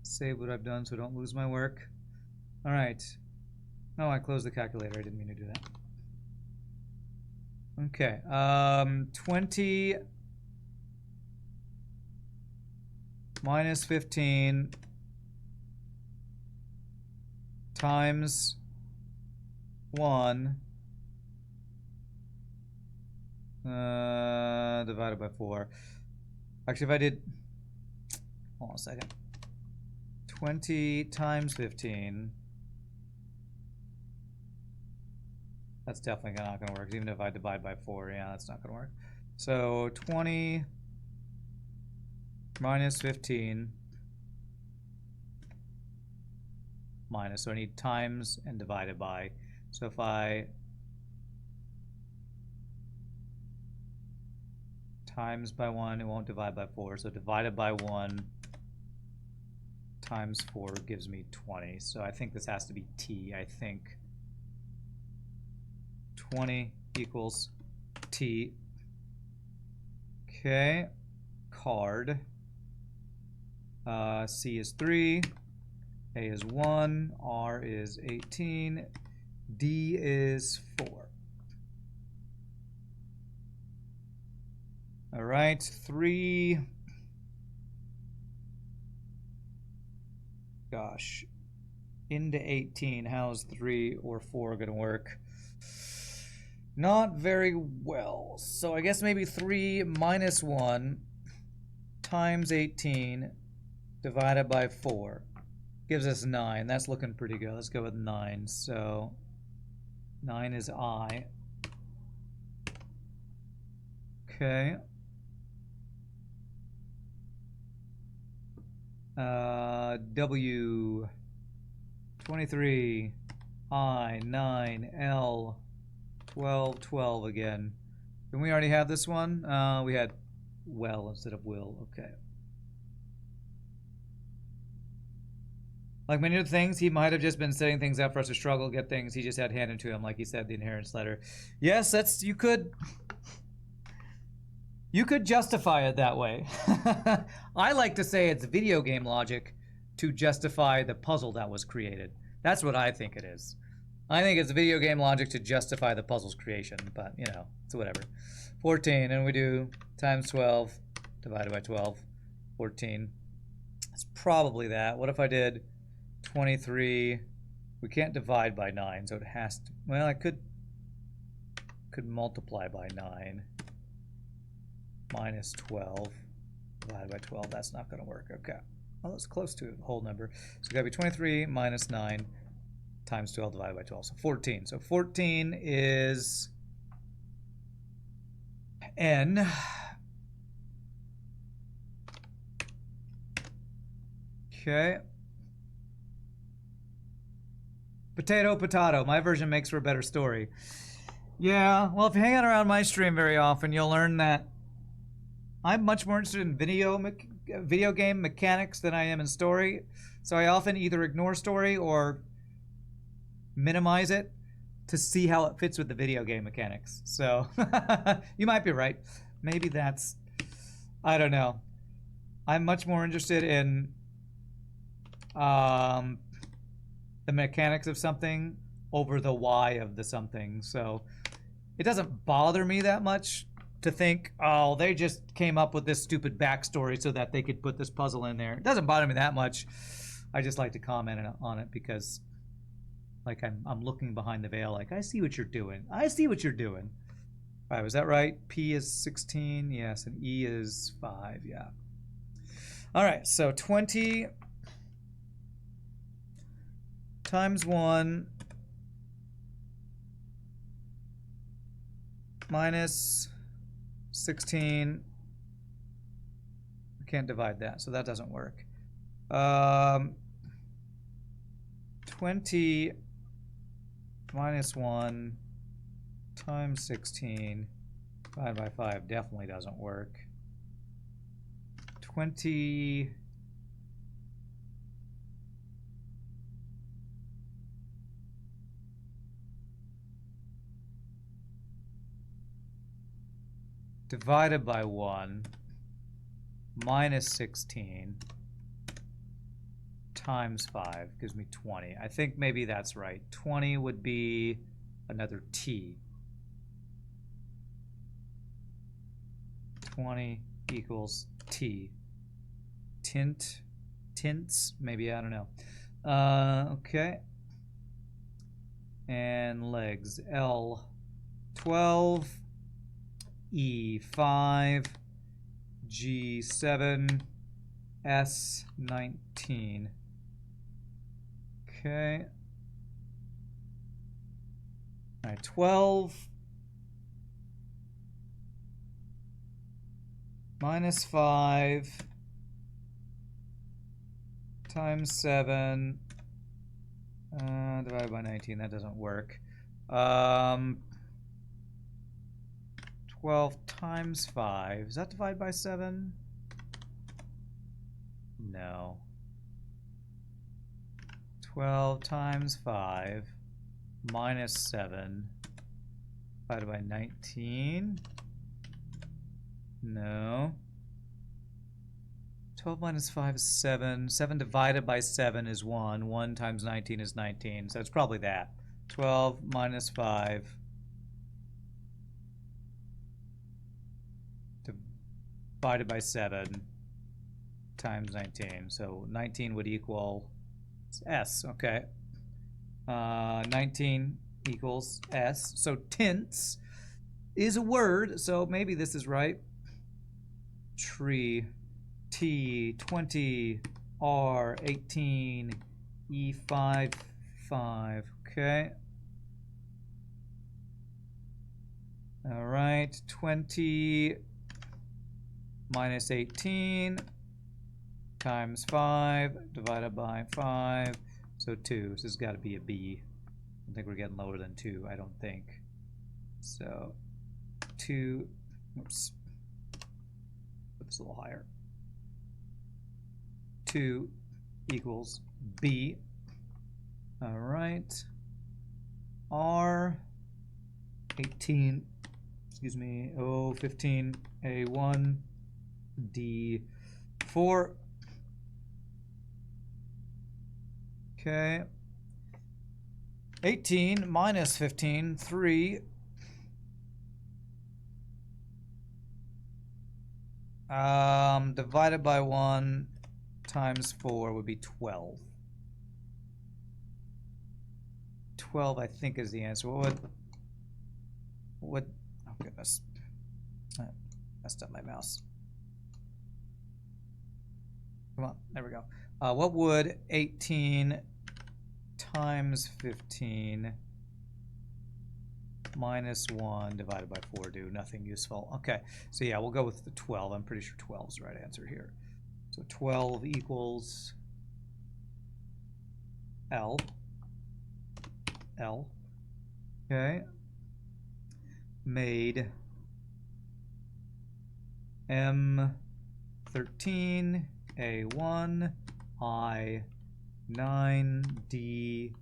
Save what I've done so I don't lose my work. All right. Oh, I closed the calculator. I didn't mean to do that. Okay. 20 minus 15 times 1 divided by 4. Actually, if I did... Hold on a second. 20 times 15. That's definitely not going to work. Even if I divide by 4, yeah, that's not going to work. So 20 minus 15 minus. So I need times and divided by. So if I times by 1, it won't divide by 4. So divided by 1 times 4 gives me 20. So I think this has to be T. I think 20 equals T. Okay. Card. C is 3. A is 1. R is 18. D is 4. All right. 3. Gosh. into 18. How's 3 or 4 going to work? Not very well. So I guess maybe 3 minus 1 times 18 divided by 4 gives us 9. That's looking pretty good. Let's go with 9. So 9 is I. Okay. W 23 I 9 L 12 12 again. Didn't we already have this one? We had well instead of will. Okay. Like many of the things, he might have just been setting things up for us to struggle, get things. He just had handed to him, like he said, the inheritance letter. Yes, that's you could justify it that way. I like to say it's video game logic to justify the puzzle that was created. That's what I think it is. I think it's video game logic to justify the puzzle's creation, but you know, it's whatever. 14, and we do times 12 divided by 12. 14. It's probably that. What if I did 23? We can't divide by 9, so it has to. Well, I could multiply by 9. Minus 12 divided by 12. That's not going to work. Okay. Well, that's close to a whole number. So it's got to be 23 minus 9 times 12 divided by 12. So 14. So 14 is n. Okay. Potato, potato. My version makes for a better story. Yeah, well, if you hang out around my stream very often, you'll learn that I'm much more interested in video game mechanics than I am in story. So I often either ignore story or minimize it to see how it fits with the video game mechanics. So you might be right. Maybe that's, I don't know. I'm much more interested in the mechanics of something over the why of the something. So it doesn't bother me that much to think, oh, they just came up with this stupid backstory so that they could put this puzzle in there. It doesn't bother me that much. I just like to comment on it because, like, I'm looking behind the veil. Like, I see what you're doing. I see what you're doing. All right, was that right? P is 16, yes, and E is 5, yeah. All right, so 20 times 1 minus 16. We can't divide that, so that doesn't work. 20 minus 1 times 16 divided by 5 definitely doesn't work. 20 divided by 1 minus 16 times 5 gives me 20. I think maybe that's right. 20 would be another T. 20 equals T. Tints, maybe, I don't know. Okay. And legs, L 12, E5, G7, S19. Okay. All right, 12 minus 5 times 7 divided by 19. That doesn't work. 12 times 5. Is that divided by 7? No. 12 times 5 minus 7 divided by 19. No. 12 minus 5 is 7. 7 divided by 7 is 1. 1 times 19 is 19. So it's probably that. 12 minus 5 divided by 7 times 19. So 19 would equal S. Okay. 19 equals S. So tenths is a word, so maybe this is right. Tree, T, 20, R, 18, E5, 5. Okay. All right, 20 minus 18 times 5 divided by 5. So 2. So this has got to be a B. I don't think we're getting lower than 2. I don't think. So 2. Oops. Put this a little higher. 2 equals B. All right. R 18. Excuse me. O 15. A1. D4. Okay. 18 minus 15, 3. Divided by 1 times 4 would be 12. 12, I think, is the answer. What would, oh goodness. I messed up my mouse. Come on, there we go. What would 18 times 15 minus 1 divided by 4 do? Nothing useful. Okay, so yeah, we'll go with the 12. I'm pretty sure 12 is the right answer here. So 12 equals L. L. Okay. Made M13 A1 I 9 D4.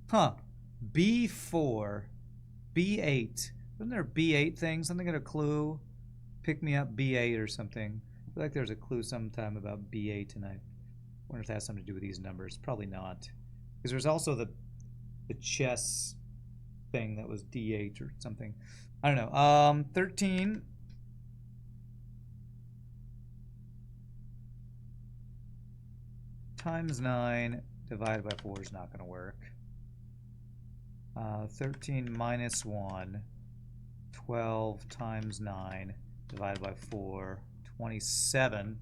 Huh. B4 B8. Wasn't there a B8 thing? Something got a clue? Pick me up B8 or something. I feel like there's a clue sometime about B8 and I wonder if that has something to do with these numbers. Probably not. Because there's also the chess thing that was D8 or something. I don't know. 13 times 9 divided by 4 is not going to work. 13 minus 1. 12 times 9 divided by 4. 27.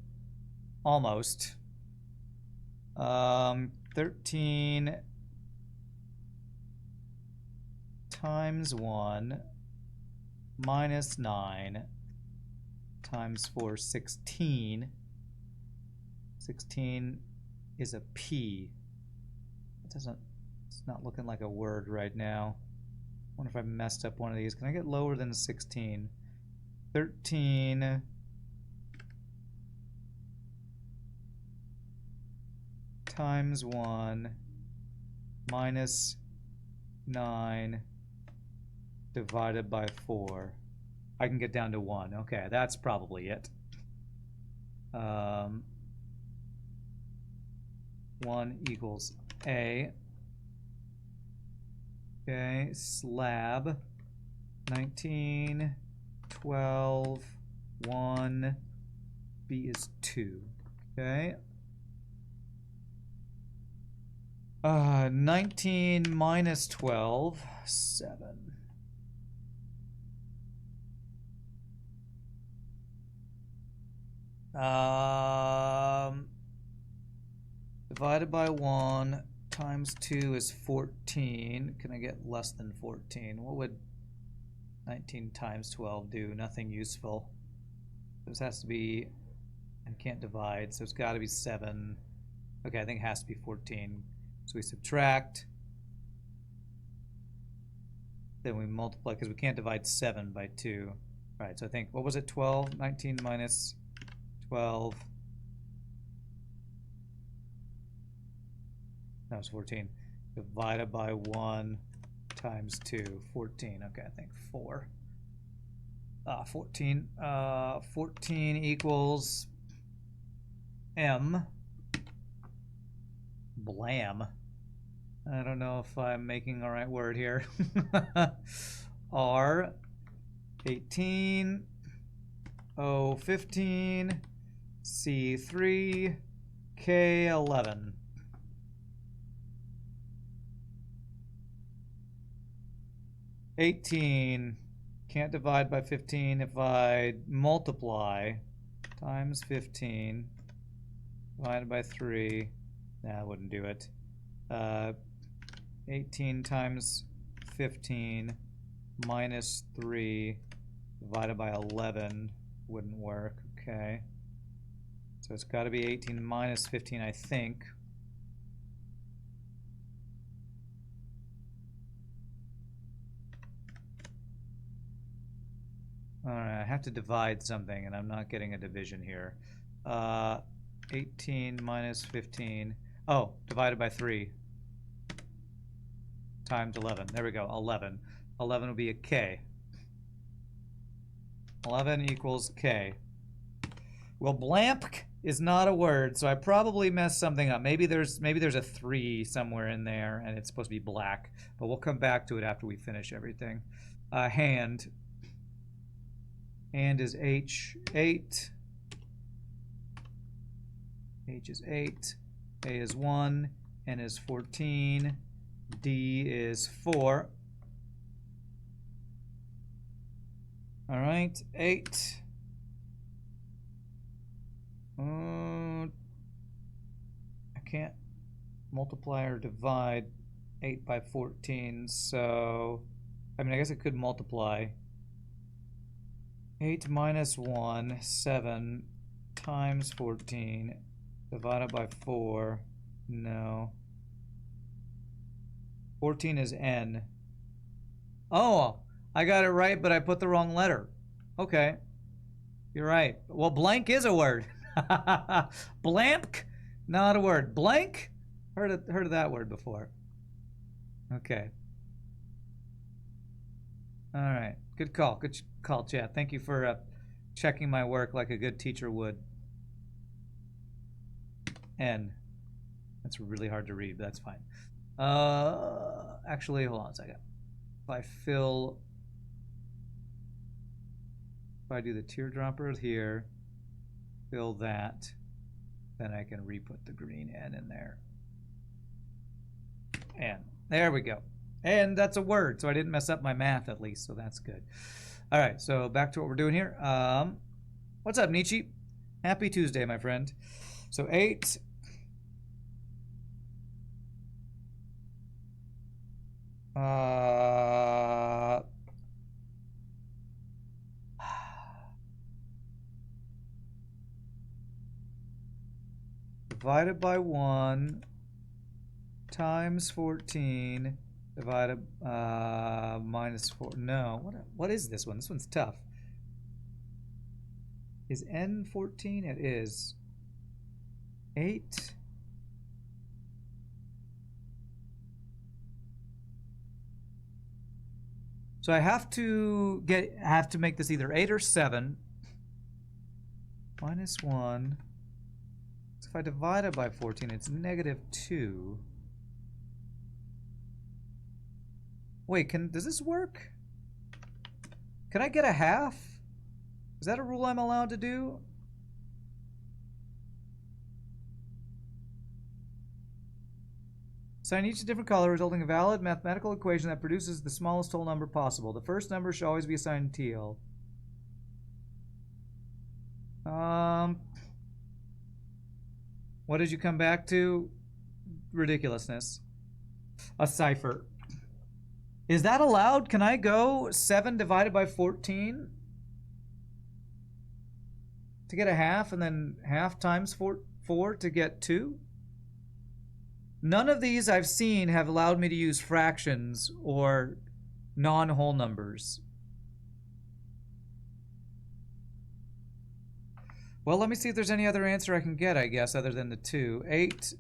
Almost. 13 times 1 minus 9 times 4, 16. 16 is a P. It doesn't, it's not looking like a word right now. I wonder if I messed up one of these. Can I get lower than 16? 13 times 1 minus 9 divided by 4. I can get down to 1. Okay, that's probably it. 1 equals A. Okay, slab. 19, 12, 1. B is 2. Okay. 19 minus 12, 7. Divided by 1 times 2 is 14. Can I get less than 14? What would 19 times 12 do? Nothing useful. This has to be, and can't divide, so it's got to be 7. Okay, I think it has to be 14. So we subtract. Then we multiply, because we can't divide 7 by 2. All right, so I think, what was it, 12? 19 minus 12. No, it's 14. Divided by 1 times 2. 14. Okay, I think 4. 14. 14 equals M. Blam. I don't know if I'm making the right word here. R. 18. O. 15. C3. K11. $18. Can't divide by 15 if I multiply times 15 divided by 3. Nah, I wouldn't do it. 18 times 15 minus 3 divided by 11 wouldn't work. Okay. So it's got to be 18 minus 15, I think. Alright, I have to divide something, and I'm not getting a division here. 18 minus 15. Oh, divided by 3 times 11. There we go, 11. 11 will be a K. 11 equals K. Well, blamp is not a word, so I probably messed something up. Maybe there's a 3 somewhere in there, and it's supposed to be black. But we'll come back to it after we finish everything. Hand. Hand is H8. H is 8. A is 1. N is 14. D is 4. All right, 8. I can't multiply or divide 8 by 14, so I mean, I guess I could multiply. 8 minus 1, 7 times 14 divided by 4. No. 14 is N. Oh, I got it right, but I put the wrong letter. Okay. You're right. Well, blank is a word. Blank, not a word. Blank? Heard of that word before. Okay. All right. Good call. Good call, chat. Thank you for checking my work like a good teacher would. N. That's really hard to read, but that's fine. Actually, hold on a second. If I do the teardropper here, fill that, then I can re-put the green N in there. N. There we go. And that's a word, so I didn't mess up my math at least, so that's good. All right, so back to what we're doing here. What's up, Nietzsche? Happy Tuesday, my friend. So 8. Divided by 1 times 14 divided minus 4. No, what is this one? This one's tough. Is N 14? It is. 8. So I have to make this either 8 or 7. Minus 1. So if I divide it by 14, it's negative 2. Wait, does this work? Can I get a half? Is that a rule I'm allowed to do? Assign each a different color, resulting in a valid mathematical equation that produces the smallest whole number possible. The first number should always be assigned teal. What did you come back to? Ridiculousness. A cipher. Is that allowed? Can I go 7 divided by 14 to get a half, and then half times 4 to get 2? None of these I've seen have allowed me to use fractions or non-whole numbers. Well, let me see if there's any other answer I can get, I guess, other than the 2. 8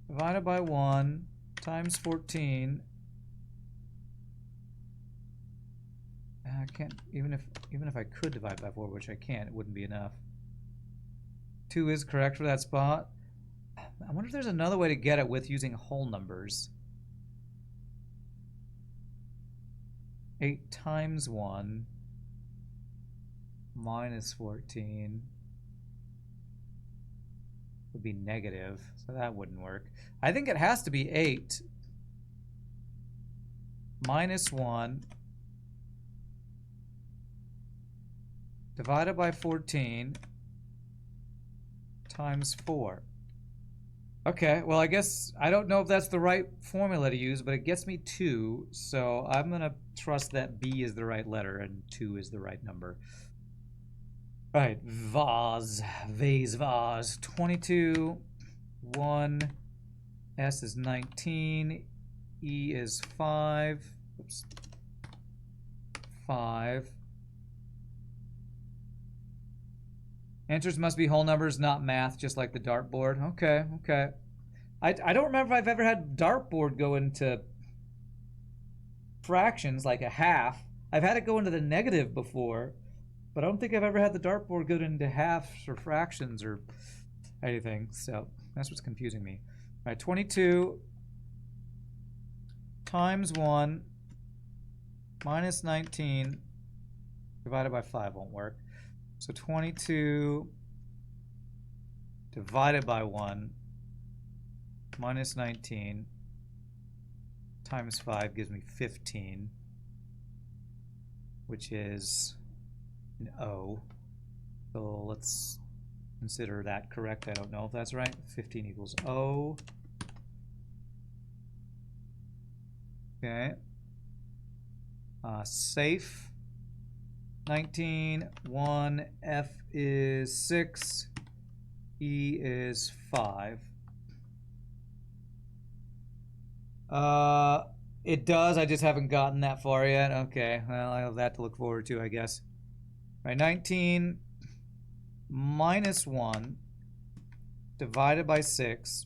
divided by 1 times 14. I can't, even if I could divide by 4, which I can't, it wouldn't be enough. 2 is correct for that spot. I wonder if there's another way to get it with using whole numbers. 8 times 1 minus 14. would be negative, so that wouldn't work. I think it has to be 8 minus 1 divided by 14 times 4. Okay, well, I guess I don't know if that's the right formula to use, but it gets me 2, so I'm going to trust that B is the right letter and 2 is the right number. All right, vase, 22, 1, S is 19, E is 5, oops, 5. Answers must be whole numbers, not math, just like the dartboard. Okay, okay. I don't remember if I've ever had dartboard go into fractions, like a half. I've had it go into the negative before, but I don't think I've ever had the dartboard go into halves or fractions or anything. So that's what's confusing me. All right, 22 times 1 minus 19 divided by 5 won't work. So 22 divided by 1 minus 19 times 5 gives me 15, which is an O. So let's consider that correct. I don't know if that's right. 15 equals O. Okay. Safe. 19, 1, F is 6, E is 5. It does, I just haven't gotten that far yet. Okay, well, I have that to look forward to, I guess. All right, 19 minus 1 divided by 6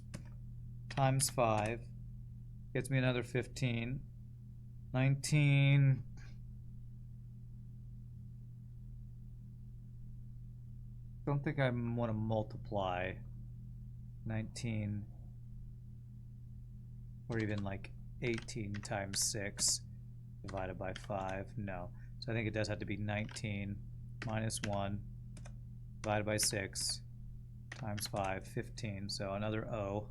times 5 gets me another 15. 19... don't think I want to multiply 19 or even like 18 times 6 divided by 5. No. So I think it does have to be 19 minus 1 divided by 6 times 5, 15. So another O.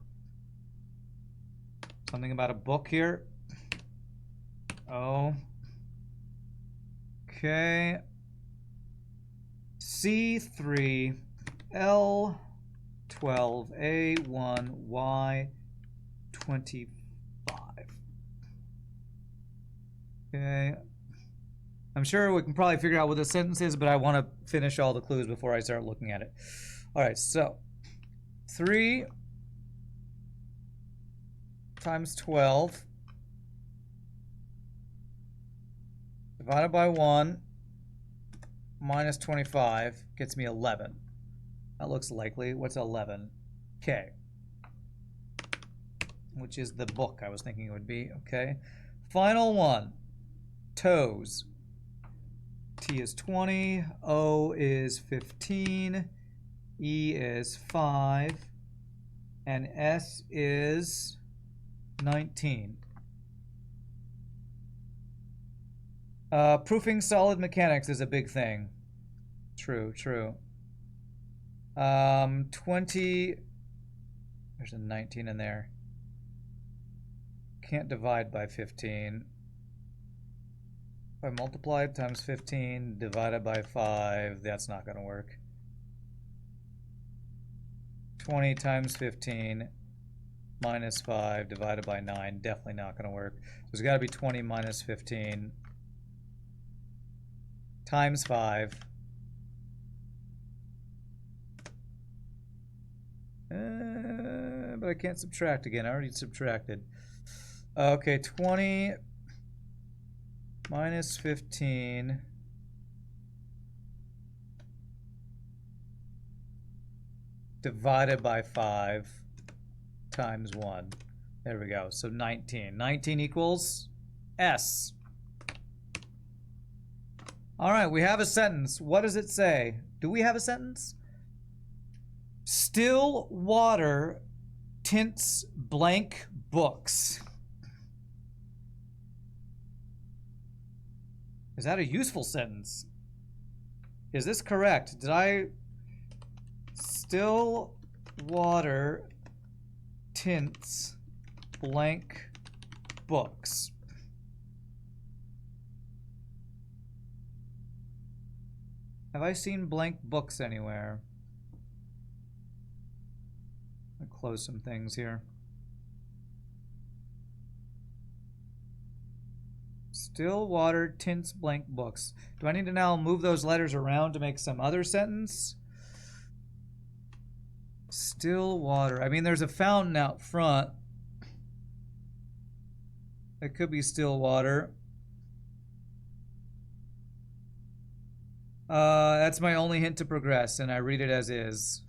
Something about a book here. O. Okay. C3, L12, A1, Y25. Okay. I'm sure we can probably figure out what this sentence is, but I want to finish all the clues before I start looking at it. All right, so 3 times 12 divided by 1 minus 25 gets me 11. That looks likely. What's 11? K. Which is the book I was thinking it would be. Okay. Final one. Toes. T is 20. O is 15. E is 5. And S is 19. Proofing solid mechanics is a big thing. True, true. 20, there's a 19 in there. Can't divide by 15. If I multiply times 15 divided by 5, that's not going to work. 20 times 15 minus 5 divided by 9, definitely not going to work. So it's got to be 20 minus 15 times 5. But I can't subtract again. I already subtracted. Okay, 20 minus 15 divided by 5 times 1. There we go. So 19. 19 equals S. All right, we have a sentence. What does it say? Do we have a sentence? Still water tints blank books. Is that a useful sentence? Is this correct? Did I still water tints blank books. Have I seen blank books anywhere? I'll close some things here. Still water tints blank books. Do I need to now move those letters around to make some other sentence? Still water. I mean, there's a fountain out front. It could be still water. That's my only hint to progress, and I read it as is.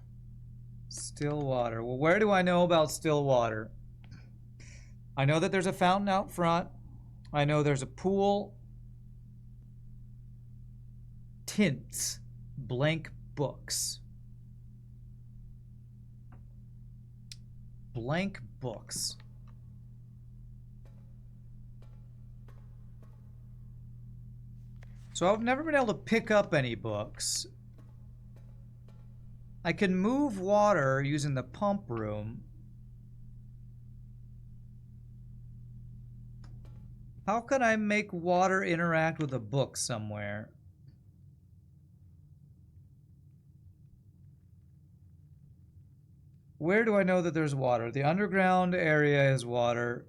Still water. Well, where do I know about still water? I know that there's a fountain out front. I know there's a pool. Tints blank books. Blank books. So I've never been able to pick up any books. I can move water using the pump room. How can I make water interact with a book somewhere? Where do I know that there's water? The underground area is water.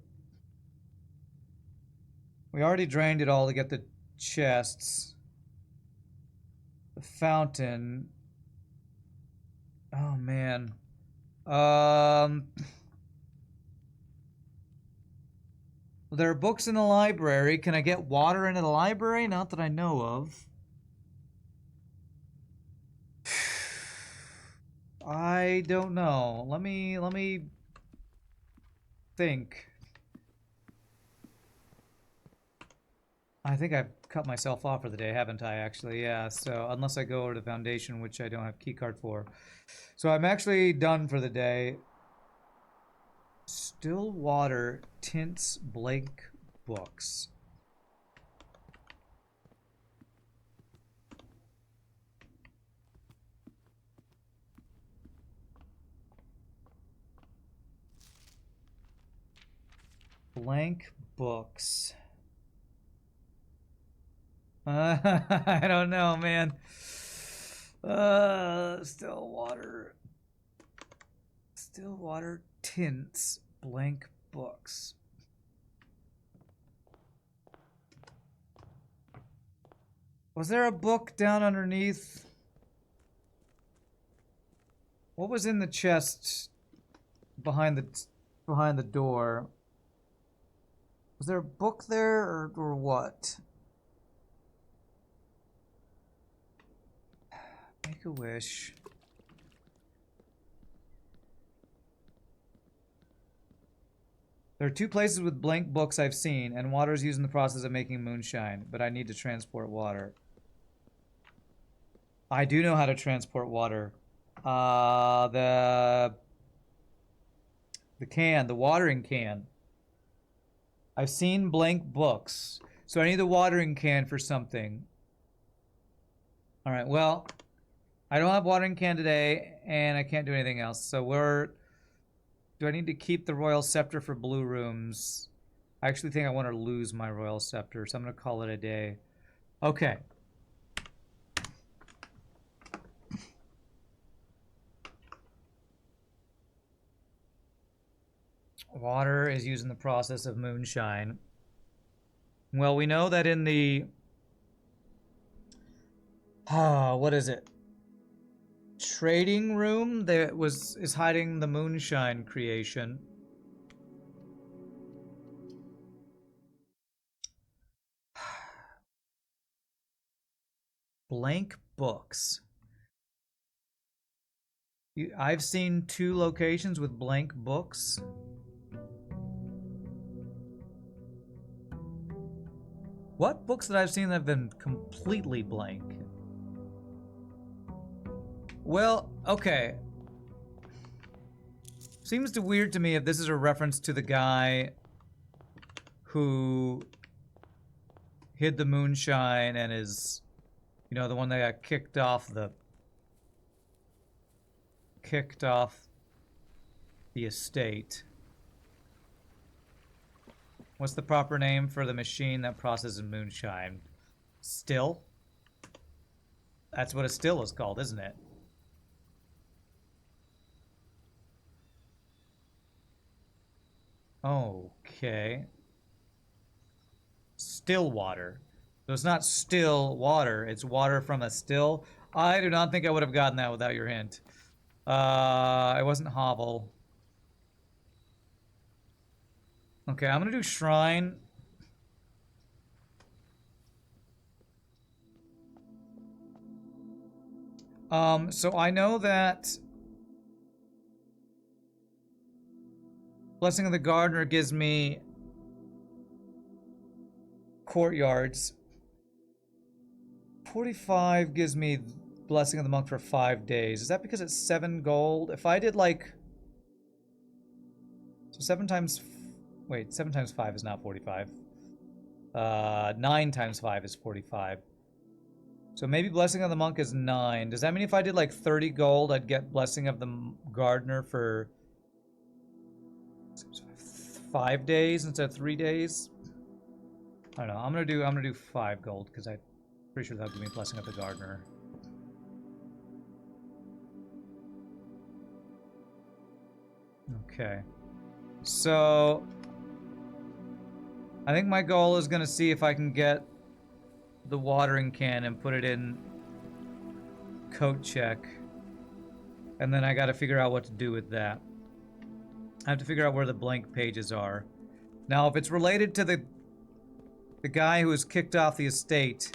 We already drained it all to get the chests. The fountain. Oh, man. There are books in the library. Can I get water into the library? Not that I know of. I don't know. Let me think. I think I've cut myself off for the day, haven't I, actually? Yeah, so unless I go over to the foundation, which I don't have keycard for. So I'm actually done for the day. Still water tints blank books. Blank books. I don't know, man. Still water. Still water tints blank books. Was there a book down underneath? What was in the chest behind the door? Was there a book there or what? Make a wish. There are 2 places with blank books I've seen, and water is used in the process of making moonshine, but I need to transport water. I do know how to transport water. The watering can. I've seen blank books, so I need the watering can for something. All right, well, I don't have watering can today, and I can't do anything else. So do I need to keep the royal scepter for blue rooms? I actually think I want to lose my royal scepter, so I'm going to call it a day. Okay. Water is used in the process of moonshine. Well, we know that in the... what is it? Trading room that is hiding the moonshine creation. Blank books. I've seen 2 locations with blank books. What books that I've seen that have been completely blank? Well, okay. Seems weird to me if this is a reference to the guy who hid the moonshine and is, you know, the one that got kicked off the estate. What's the proper name for the machine that processes moonshine? Still? That's what a still is called, isn't it? Okay. Still water. So it's not still water, it's water from a still. I do not think I would have gotten that without your hint. It wasn't hovel. Okay, I'm gonna do shrine. So I know that Blessing of the Gardener gives me courtyards. 45 gives me Blessing of the Monk for 5 days. Is that because it's 7 gold? If I did like... So 7 times... Wait, 7 times 5 is not 45. 9 times 5 is 45. So maybe Blessing of the Monk is 9. Does that mean if I did like 30 gold, I'd get Blessing of the Gardener for 5 days instead of 3 days? I don't know. I'm gonna do 5 gold because I'm pretty sure that'll give me Blessing of the Gardener. Okay. So I think my goal is gonna see if I can get the watering can and put it in coat check. And then I gotta figure out what to do with that. I have to figure out where the blank pages are. Now, if it's related to the guy who was kicked off the estate,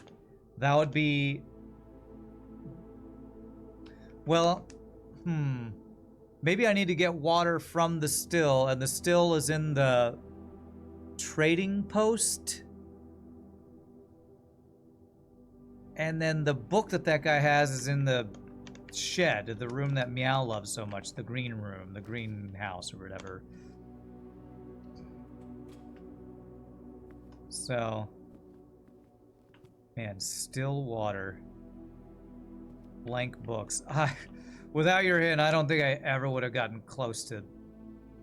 that would be... Well, maybe I need to get water from the still, and the still is in the trading post. And then the book that guy has is in the shed, the room that Meow loves so much, the green room, the greenhouse or whatever. So, man, still water. Blank books. Without your hint, I don't think I ever would have gotten close to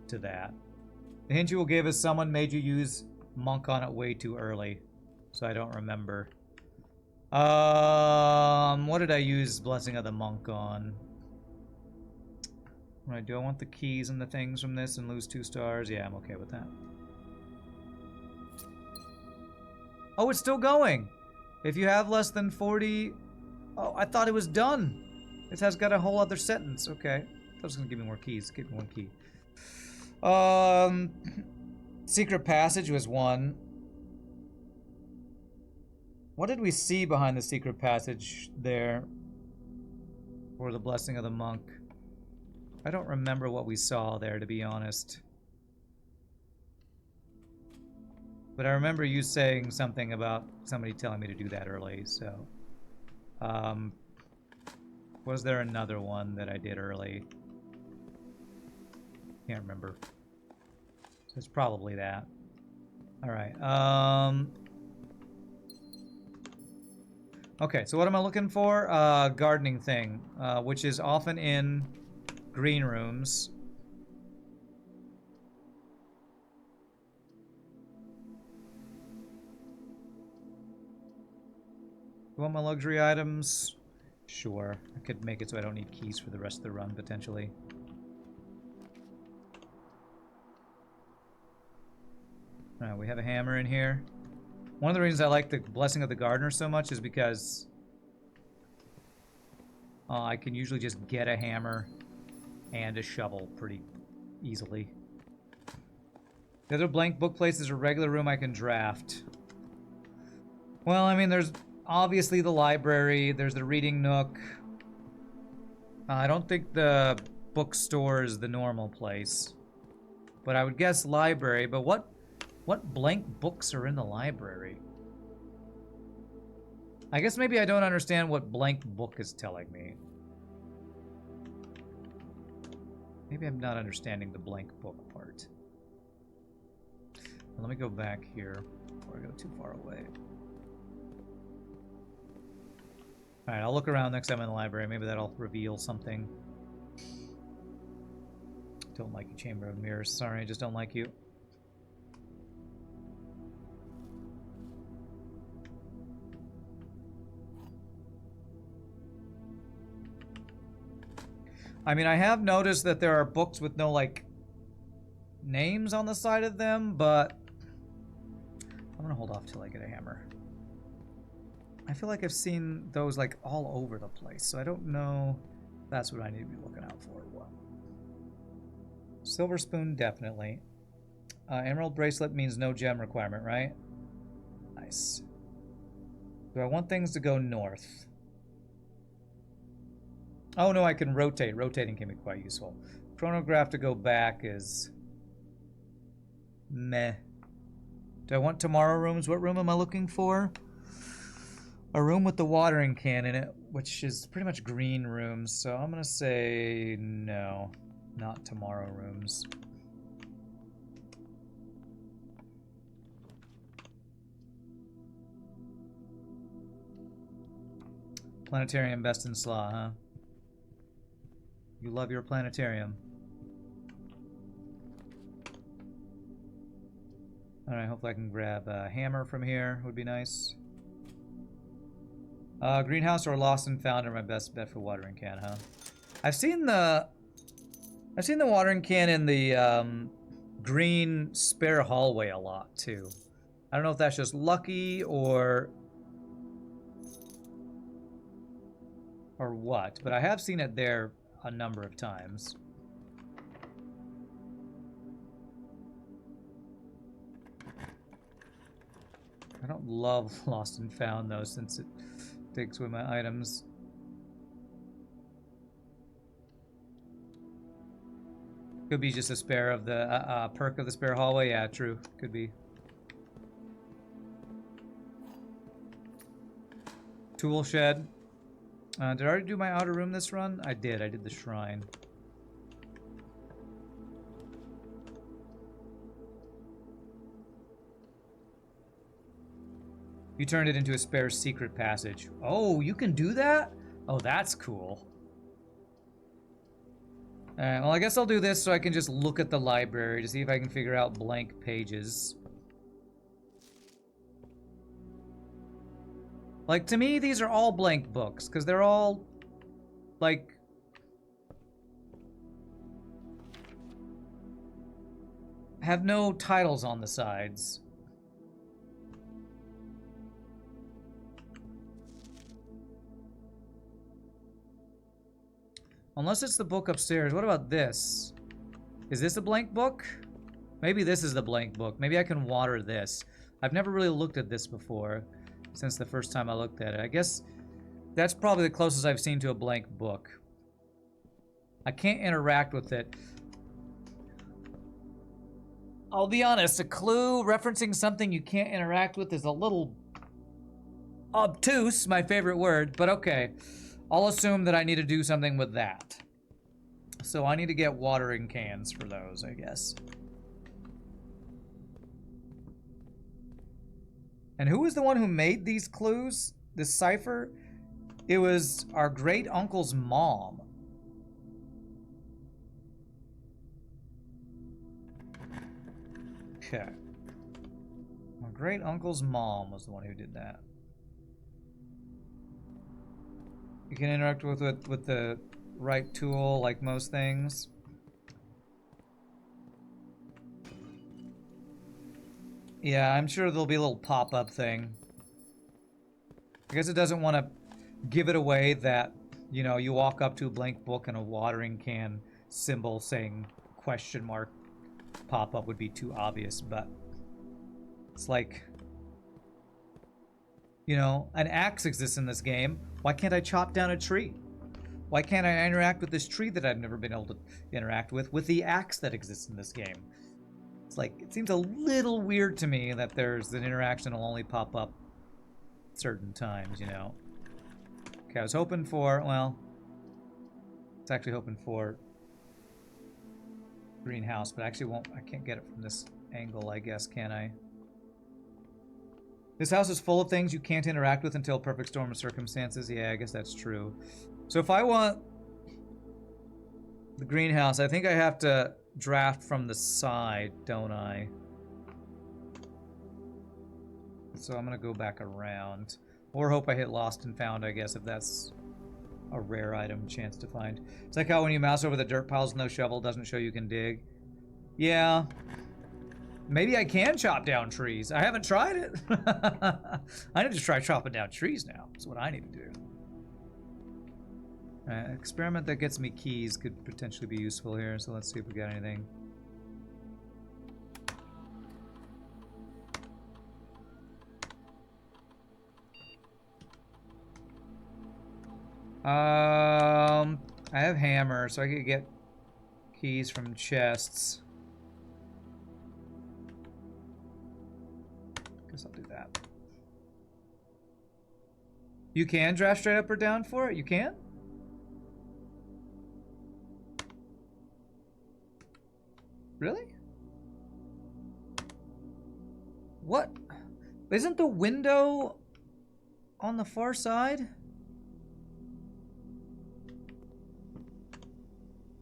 that. The hint you will give is someone made you use monk on it way too early, so I don't remember. What did I use Blessing of the Monk on? Right, do I want the keys and the things from this and lose 2 stars? Yeah, I'm okay with that. Oh, it's still going! If you have less than 40... Oh, I thought it was done! It has got a whole other sentence. Okay. That was gonna give me more keys. Give me 1 key. Secret passage was 1. What did we see behind the secret passage there? For the Blessing of the Monk? I don't remember what we saw there, to be honest. But I remember you saying something about somebody telling me to do that early, so... was there another one that I did early? Can't remember. So it's probably that. Alright, okay, so what am I looking for? Gardening thing, which is often in green rooms. You want my luxury items? Sure. I could make it so I don't need keys for the rest of the run, potentially. Alright, we have a hammer in here. One of the reasons I like the Blessing of the Gardener so much is because I can usually just get a hammer and a shovel pretty easily. The other blank book place is a regular room I can draft. Well, I mean, there's obviously the library, there's the reading nook. I don't think the bookstore is the normal place. But I would guess library, but what blank books are in the library? I guess maybe I don't understand what blank book is telling me. Maybe I'm not understanding the blank book part. Well, let me go back here before I go too far away. Alright, I'll look around next time in the library. Maybe that'll reveal something Don't like you, Chamber of Mirrors. Sorry, I just don't like you. I mean, I have noticed that there are books with no, like, names on the side of them, but I'm gonna hold off till I get a hammer. I feel like I've seen those, like, all over the place, so I don't know if that's what I need to be looking out for. Well, silver spoon, definitely. Emerald bracelet means no gem requirement, right? Nice. Do I want things to go north? Oh no, I can rotate. Rotating can be quite useful. Chronograph to go back is meh. Do I want tomorrow rooms? What room am I looking for? A room with the watering can in it, which is pretty much green rooms. So I'm gonna say no, not tomorrow rooms. Planetarium, best in slaw, huh? You love your planetarium. Alright, hopefully I can grab a hammer from here. Would be nice. Greenhouse or Lost and Found are my best bet for watering can, huh? I've seen the watering can in the green spare hallway a lot too. I don't know if that's just lucky or what, but I have seen it there a number of times. I don't love Lost and Found though, since it takes away my items. Could be just a spare of the perk of the spare hallway. Yeah, true. Could be. Tool shed. Did I already do my outer room this run? I did. I did the shrine. You turned it into a spare secret passage. Oh, you can do that? Oh, that's cool. Alright, well, I guess I'll do this so I can just look at the library to see if I can figure out blank pages. Like, to me, these are all blank books, because they're all, like... have no titles on the sides. Unless it's the book upstairs. What about this? Is this a blank book? Maybe this is the blank book. Maybe I can water this. I've never really looked at this before since the first time I looked at it. I guess that's probably the closest I've seen to a blank book. I can't interact with it. I'll be honest, a clue referencing something you can't interact with is a little obtuse, my favorite word, but okay. I'll assume that I need to do something with that. So I need to get watering cans for those, I guess. And who was the one who made these clues? This cipher? It was our great uncle's mom. Okay. My great uncle's mom was the one who did that. You can interact with the right tool, like most things. Yeah, I'm sure there'll be a little pop-up thing. I guess it doesn't want to give it away that, you know, you walk up to a blank book and a watering can symbol saying question mark pop-up would be too obvious, but it's like, you know, an axe exists in this game. Why can't I chop down a tree? Why can't I interact with this tree that I've never been able to interact with the axe that exists in this game? It's like, it seems a little weird to me that there's an interaction that will only pop up certain times, you know. Okay, I was hoping for, well, it's actually hoping for greenhouse, but I actually won't, I can't get it from this angle, I guess, can I? This house is full of things you can't interact with until perfect storm of circumstances. Yeah, I guess that's true. So if I want the greenhouse, I think I have to draft from the side, don't I? So I'm gonna go back around. Or hope I hit lost and found, I guess, if that's a rare item chance to find. It's like how when you mouse over the dirt piles, no shovel doesn't show you can dig. Yeah. Maybe I can chop down trees. I haven't tried it. I need to try chopping down trees now. That's what I need to do. Experiment that gets me keys could potentially be useful here. So let's see if we got anything. I have hammer, so I could get keys from chests. Guess I'll do that. You can draft straight up or down for it? You can? Really? What? Isn't the window on the far side?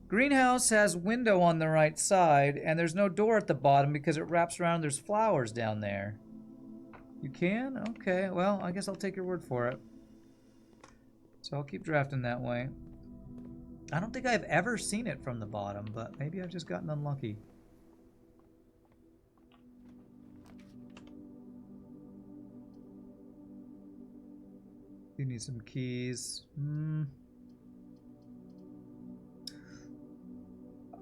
Greenhouse has window on the right side, and there's no door at the bottom because it wraps around. There's flowers down there. You can? Okay, well, I guess I'll take your word for it. So I'll keep drafting that way. I don't think I've ever seen it from the bottom, but maybe I've just gotten unlucky. You need some keys.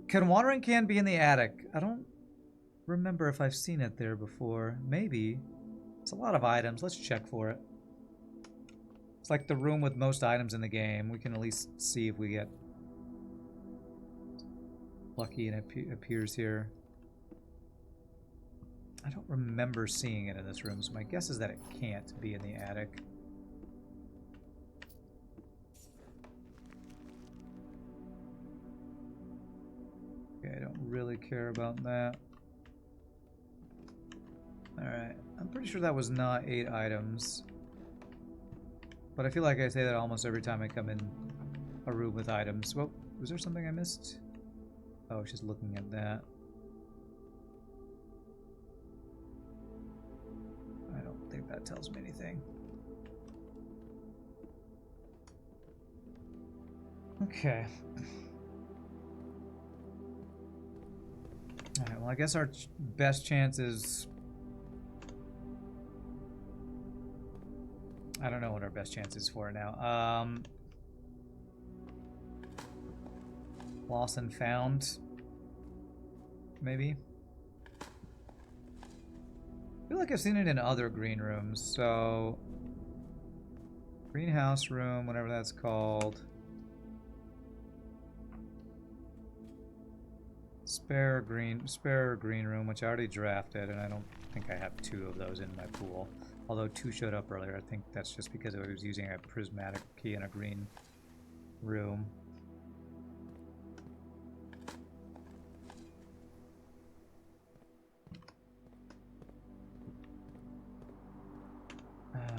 Can watering can be in the attic? I don't remember if I've seen it there before. Maybe. It's a lot of items. Let's check for it. It's like the room with most items in the game. We can at least see if we get lucky and it appears here. I don't remember seeing it in this room, so my guess is that it can't be in the attic. I don't really care about that. Alright, I'm pretty sure that was not 8 items. But I feel like I say that almost every time I come in a room with items. Well, was there something I missed? Oh, I was just looking at that. I don't think that tells me anything. Okay. Alright, well, I guess our best chance is... I don't know what our best chance is for now. Lost and found. Maybe. I feel like I've seen it in other green rooms, so... Greenhouse room, whatever that's called. Spare green room, which I already drafted, and I don't think I have 2 of those in my pool. Although 2 showed up earlier. I think that's just because I was using a prismatic key in a green room.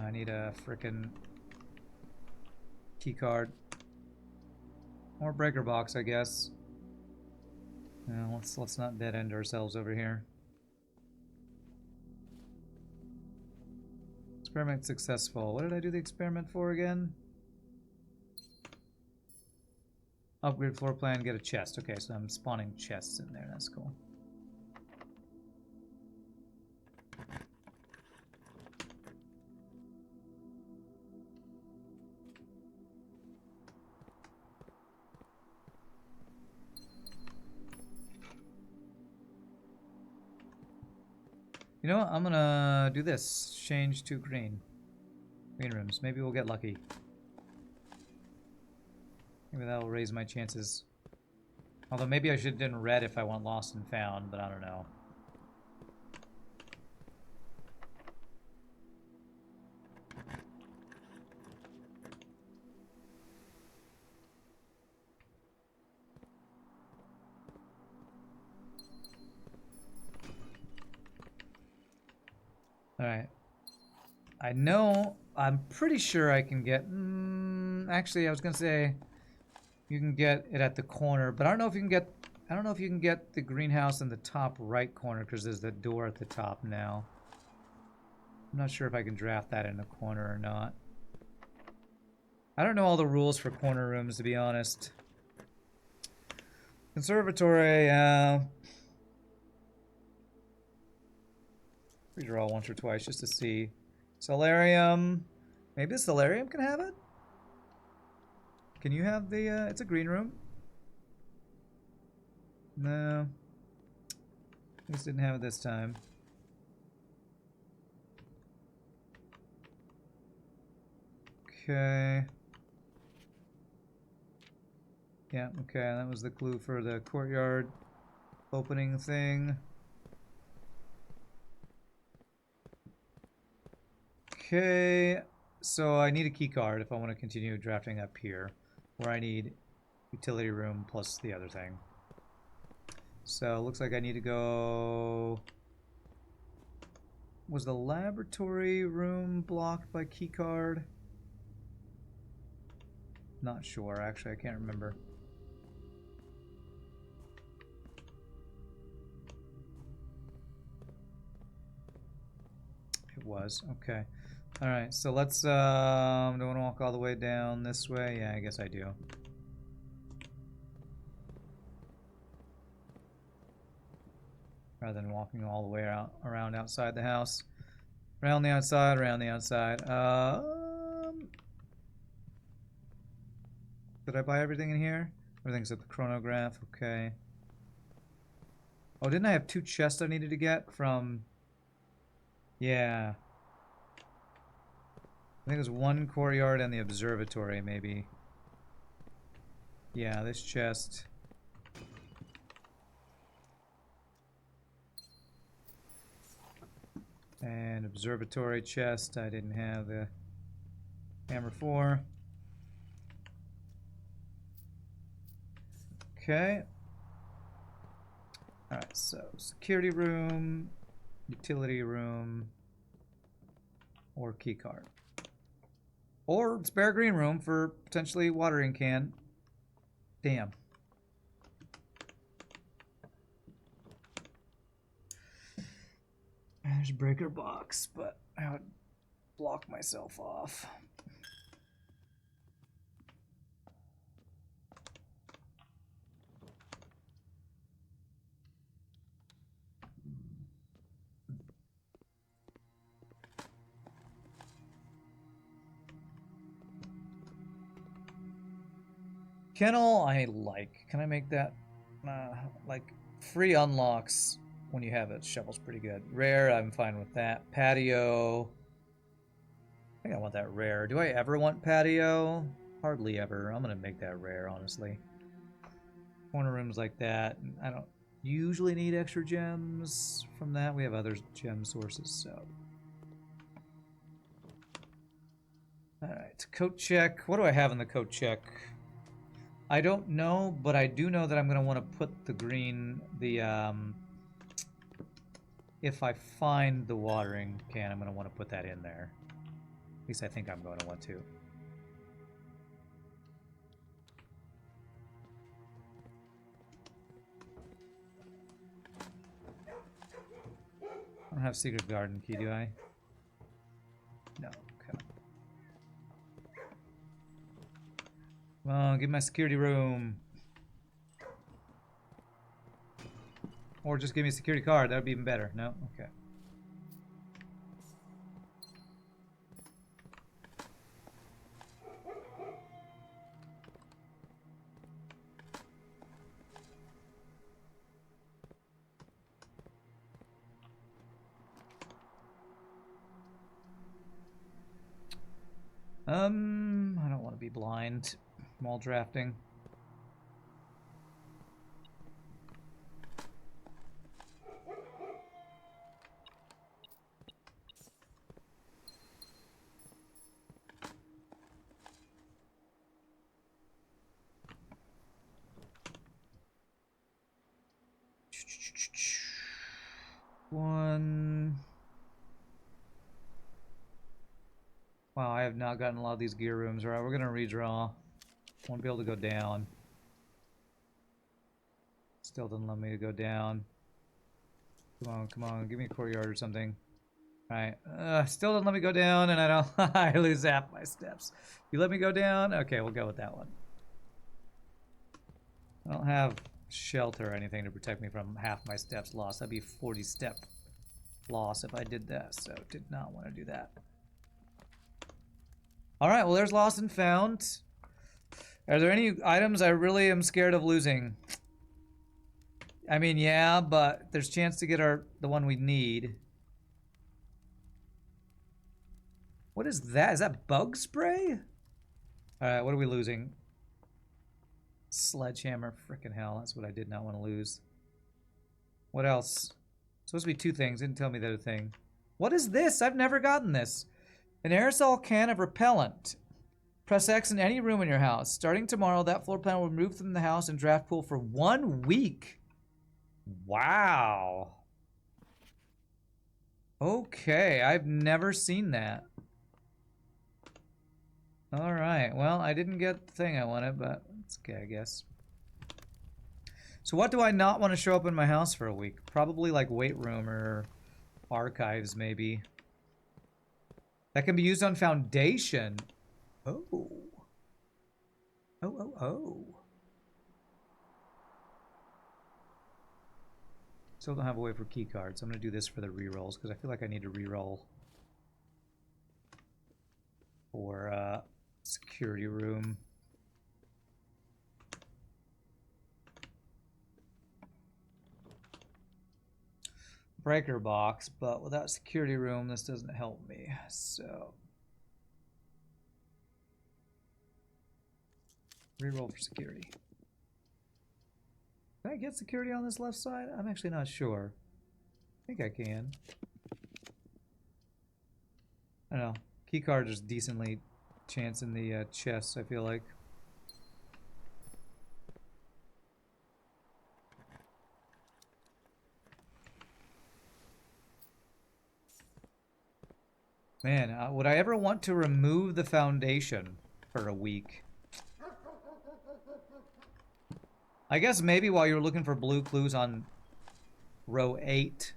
I need a frickin' key card. Or breaker box, I guess. Let's not dead end ourselves over here. Experiment successful. What did I do the experiment for again? Upgrade floor plan, get a chest. Okay, so I'm spawning chests in there. That's cool. You know what? I'm gonna do this. Change to green. Green rooms. Maybe we'll get lucky. Maybe that'll raise my chances. Although maybe I should have done red if I want lost and found, but I don't know. Alright. I know, I'm pretty sure I can get... actually, I was going to say you can get it at the corner, but I don't know if you can get I don't know if you can get the greenhouse in the top right corner because there's the door at the top now. I'm not sure if I can draft that in a corner or not. I don't know all the rules for corner rooms, to be honest. Conservatory, redraw once or twice just to see. Solarium. Maybe the solarium can have it? Can you have the, it's a green room? No. At least didn't have it this time. Okay. Yeah, okay, that was the clue for the courtyard opening thing. Okay, so I need a key card if I want to continue drafting up here, where I need utility room plus the other thing. So looks like I need to go... Was the laboratory room blocked by key card? Not sure, actually, I can't remember. It was, okay. Alright, so let's, do I want to walk all the way down this way? Yeah, I guess I do. Rather than walking all the way around outside the house. Around the outside, around the outside. Did I buy everything in here? Everything's at the chronograph, okay. Oh, didn't I have 2 chests I needed to get from... Yeah. I think there's 1 courtyard and the observatory, maybe. Yeah, this chest. And observatory chest, I didn't have the hammer for. Okay. Alright, so security room, utility room, or key card. Or spare green room for potentially watering can. Damn. There's a breaker box, but I would block myself off. Kennel, I like. Can I make that? Like, free unlocks when you have it. Shovel's pretty good. Rare, I'm fine with that. Patio. I think I want that rare. Do I ever want patio? Hardly ever. I'm going to make that rare, honestly. Corner rooms like that. I don't usually need extra gems from that. We have other gem sources, so. Alright, coat check. What do I have in the coat check? I don't know, but I do know that I'm going to want to put the green, if I find the watering can, I'm going to want to put that in there. At least I think I'm going to want to. I don't have secret garden key, do I? No, okay. Come on, give me my security room. Or just give me a security card, that would be even better. No? Okay. I don't want to be blind while drafting. One. Wow, I have not gotten a lot of these gear rooms. Alright, we're gonna redraw. Won't be able to go down. Let's Still doesn't let me to go down. Come on, give me a courtyard or something. Alright, still doesn't let me go down, and I don't. I lose half my steps. You let me go down? Okay, we'll go with that one. I don't have shelter or anything to protect me from half my steps lost. That'd be 40 step loss if I did that, so did not want to do that. Alright, well there's lost and found. Are there any items I really am scared of losing? I mean, yeah, but there's a chance to get the one we need. What is that? Is that bug spray? Alright, what are we losing? Sledgehammer, frickin' hell. That's what I did not want to lose. What else? Supposed to be 2 things. Didn't tell me the other thing. What is this? I've never gotten this. An aerosol can of repellent. Press X in any room in your house. Starting tomorrow, that floor plan will be removed from the house and draft pool for 1 week. Wow. Okay, I've never seen that. Alright, well, I didn't get the thing I wanted, but it's okay, I guess. So what do I not want to show up in my house for a week? Probably like weight room or archives, maybe. That can be used on foundation. Oh. Oh. Still don't have a way for key cards. I'm going to do this for the rerolls because I feel like I need to reroll for security room. Breaker box, but without security room, this doesn't help me. So reroll for security. Can I get security on this left side? I'm actually not sure. I think I can. I don't know. Key card is decently chancing the chests, I feel like. Man, would I ever want to remove the foundation for a week? I guess maybe while you're looking for blue clues on row 8,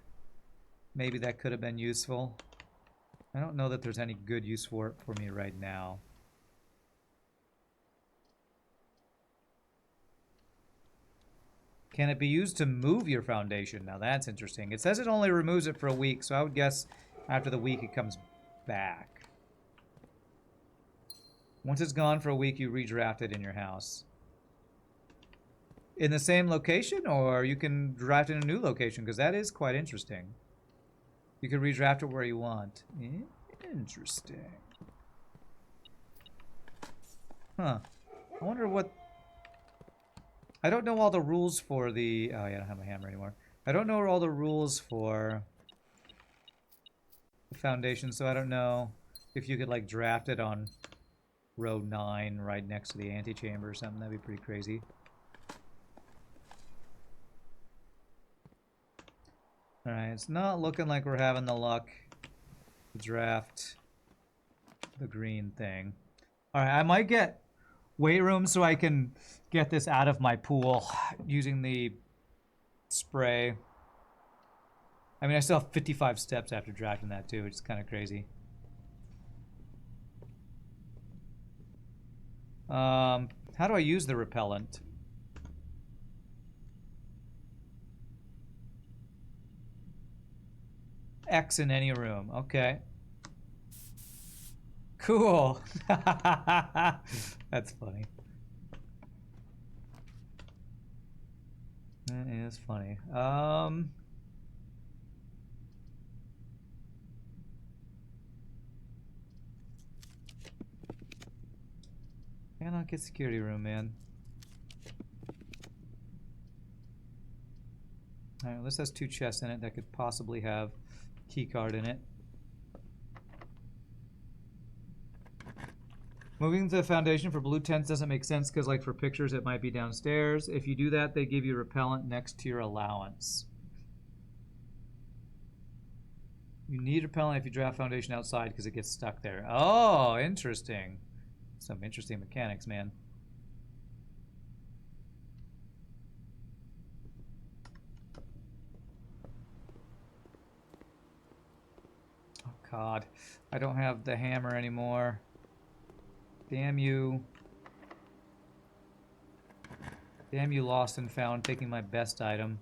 maybe that could have been useful. I don't know that there's any good use for it for me right now. Can it be used to move your foundation? Now that's interesting. It says it only removes it for a week, so I would guess after the week it comes back. Once it's gone for a week, you redraft it in your house. In the same location, or you can draft in a new location, because that is quite interesting. You can redraft it where you want. Interesting. Huh. I wonder what... I don't know all the rules for the... Oh, yeah, I don't have my hammer anymore. I don't know all the rules for the foundation, so I don't know if you could, like, draft it on row 9 right next to the antechamber or something. That'd be pretty crazy. Alright, it's not looking like we're having the luck to draft the green thing. Alright, I might get weight room so I can get this out of my pool using the spray. I mean, I still have 55 steps after drafting that too, which is kind of crazy. How do I use the repellent? X in any room. Okay. Cool. That's funny. That is funny. Cannot get security room, man. Alright, this has 2 chests in it that could possibly have key card in it. Moving the foundation for blue tents doesn't make sense because, like, for pictures it might be downstairs. If you do that, they give you repellent next to your allowance. You need repellent if you draft foundation outside because it gets stuck there. Oh, interesting. Some interesting mechanics, man. God. I don't have the hammer anymore. Damn you. Damn you, lost and found, taking my best item.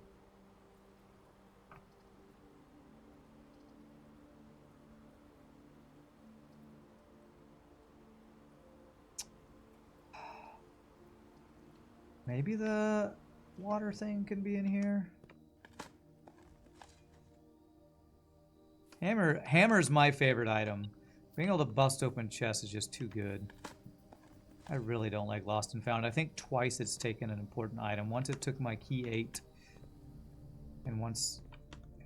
Maybe the water thing can be in here. Hammer's my favorite item. Being able to bust open chests is just too good. I really don't like lost and found. I think twice it's taken an important item. Once it took my key 8, and once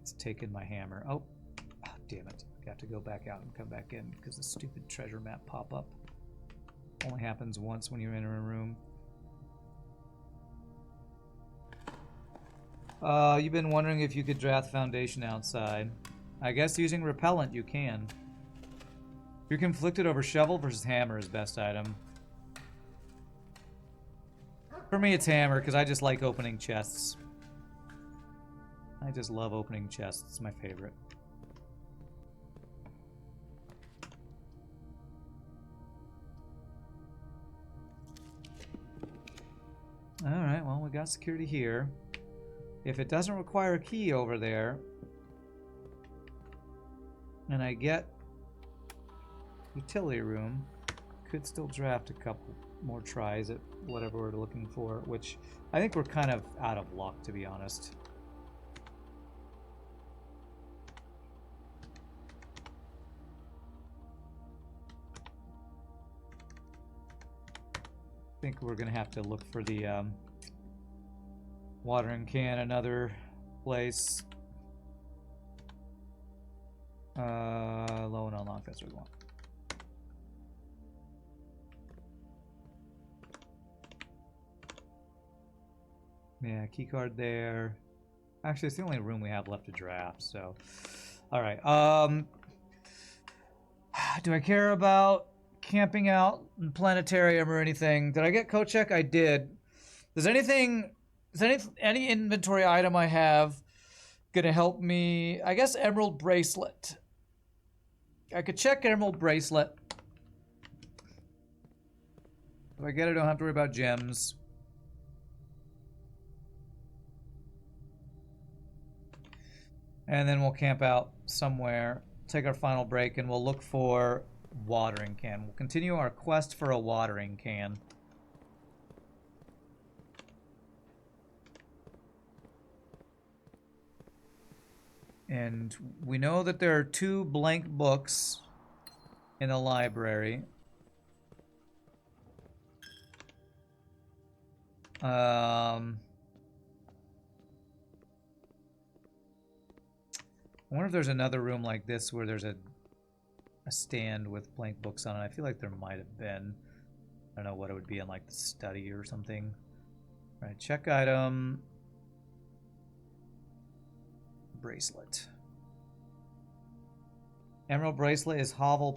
it's taken my hammer. Oh, damn it. I have to go back out and come back in because the stupid treasure map pop-up only happens once when you enter a room. You've been wondering if you could draft foundation outside. I guess using repellent you can. You're conflicted over shovel versus hammer as best item. For me it's hammer because I just like opening chests. I just love opening chests. It's my favorite. Alright, well we got security here. If it doesn't require a key over there, and I get utility room, could still draft a couple more tries at whatever we're looking for, which I think we're kind of out of luck, to be honest. I think we're gonna have to look for the watering can another place. Low and unlocked, that's what we want. Yeah, keycard there. Actually, it's the only room we have left to draft, so. Alright, do I care about camping out in planetarium or anything? Did I get code check? I did. Does anything, any inventory item I have gonna help me? I guess emerald bracelet. I could check emerald bracelet. If I get it, I don't have to worry about gems. And then we'll camp out somewhere, take our final break, and we'll look for watering can. We'll continue our quest for a watering can. And we know that there are 2 blank books in the library. I wonder if there's another room like this where there's a stand with blank books on it. I feel like there might have been. I don't know what it would be in, like the study or something. All right, check item. Bracelet. Emerald bracelet is Hovel++.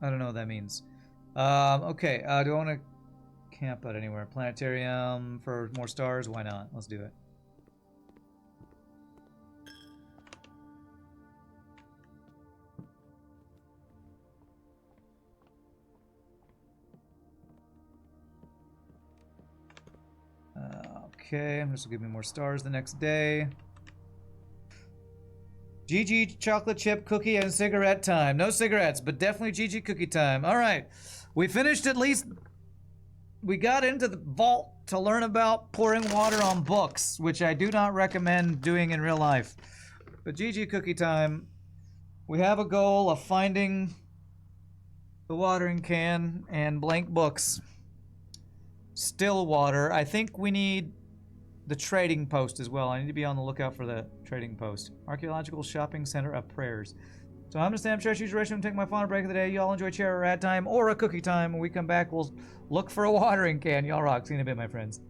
I don't know what that means. Okay, do I want to camp out anywhere? Planetarium for more stars? Why not? Let's do it. Okay, this will give me more stars the next day. GG chocolate chip cookie and cigarette time. No cigarettes, but definitely GG cookie time. All right, we finished at least. We got into the vault to learn about pouring water on books, which I do not recommend doing in real life. But GG cookie time. We have a goal of finding the watering can and blank books. Still water. I think we need the trading post as well. I need to be on the lookout for the trading post. Archaeological Shopping Center of Prayers. So I'm gonna stay upstairs, use the restroom, take my final break of the day. Y'all enjoy chair or rat time or a cookie time. When we come back, we'll look for a watering can. Y'all rock. See you in a bit, my friends.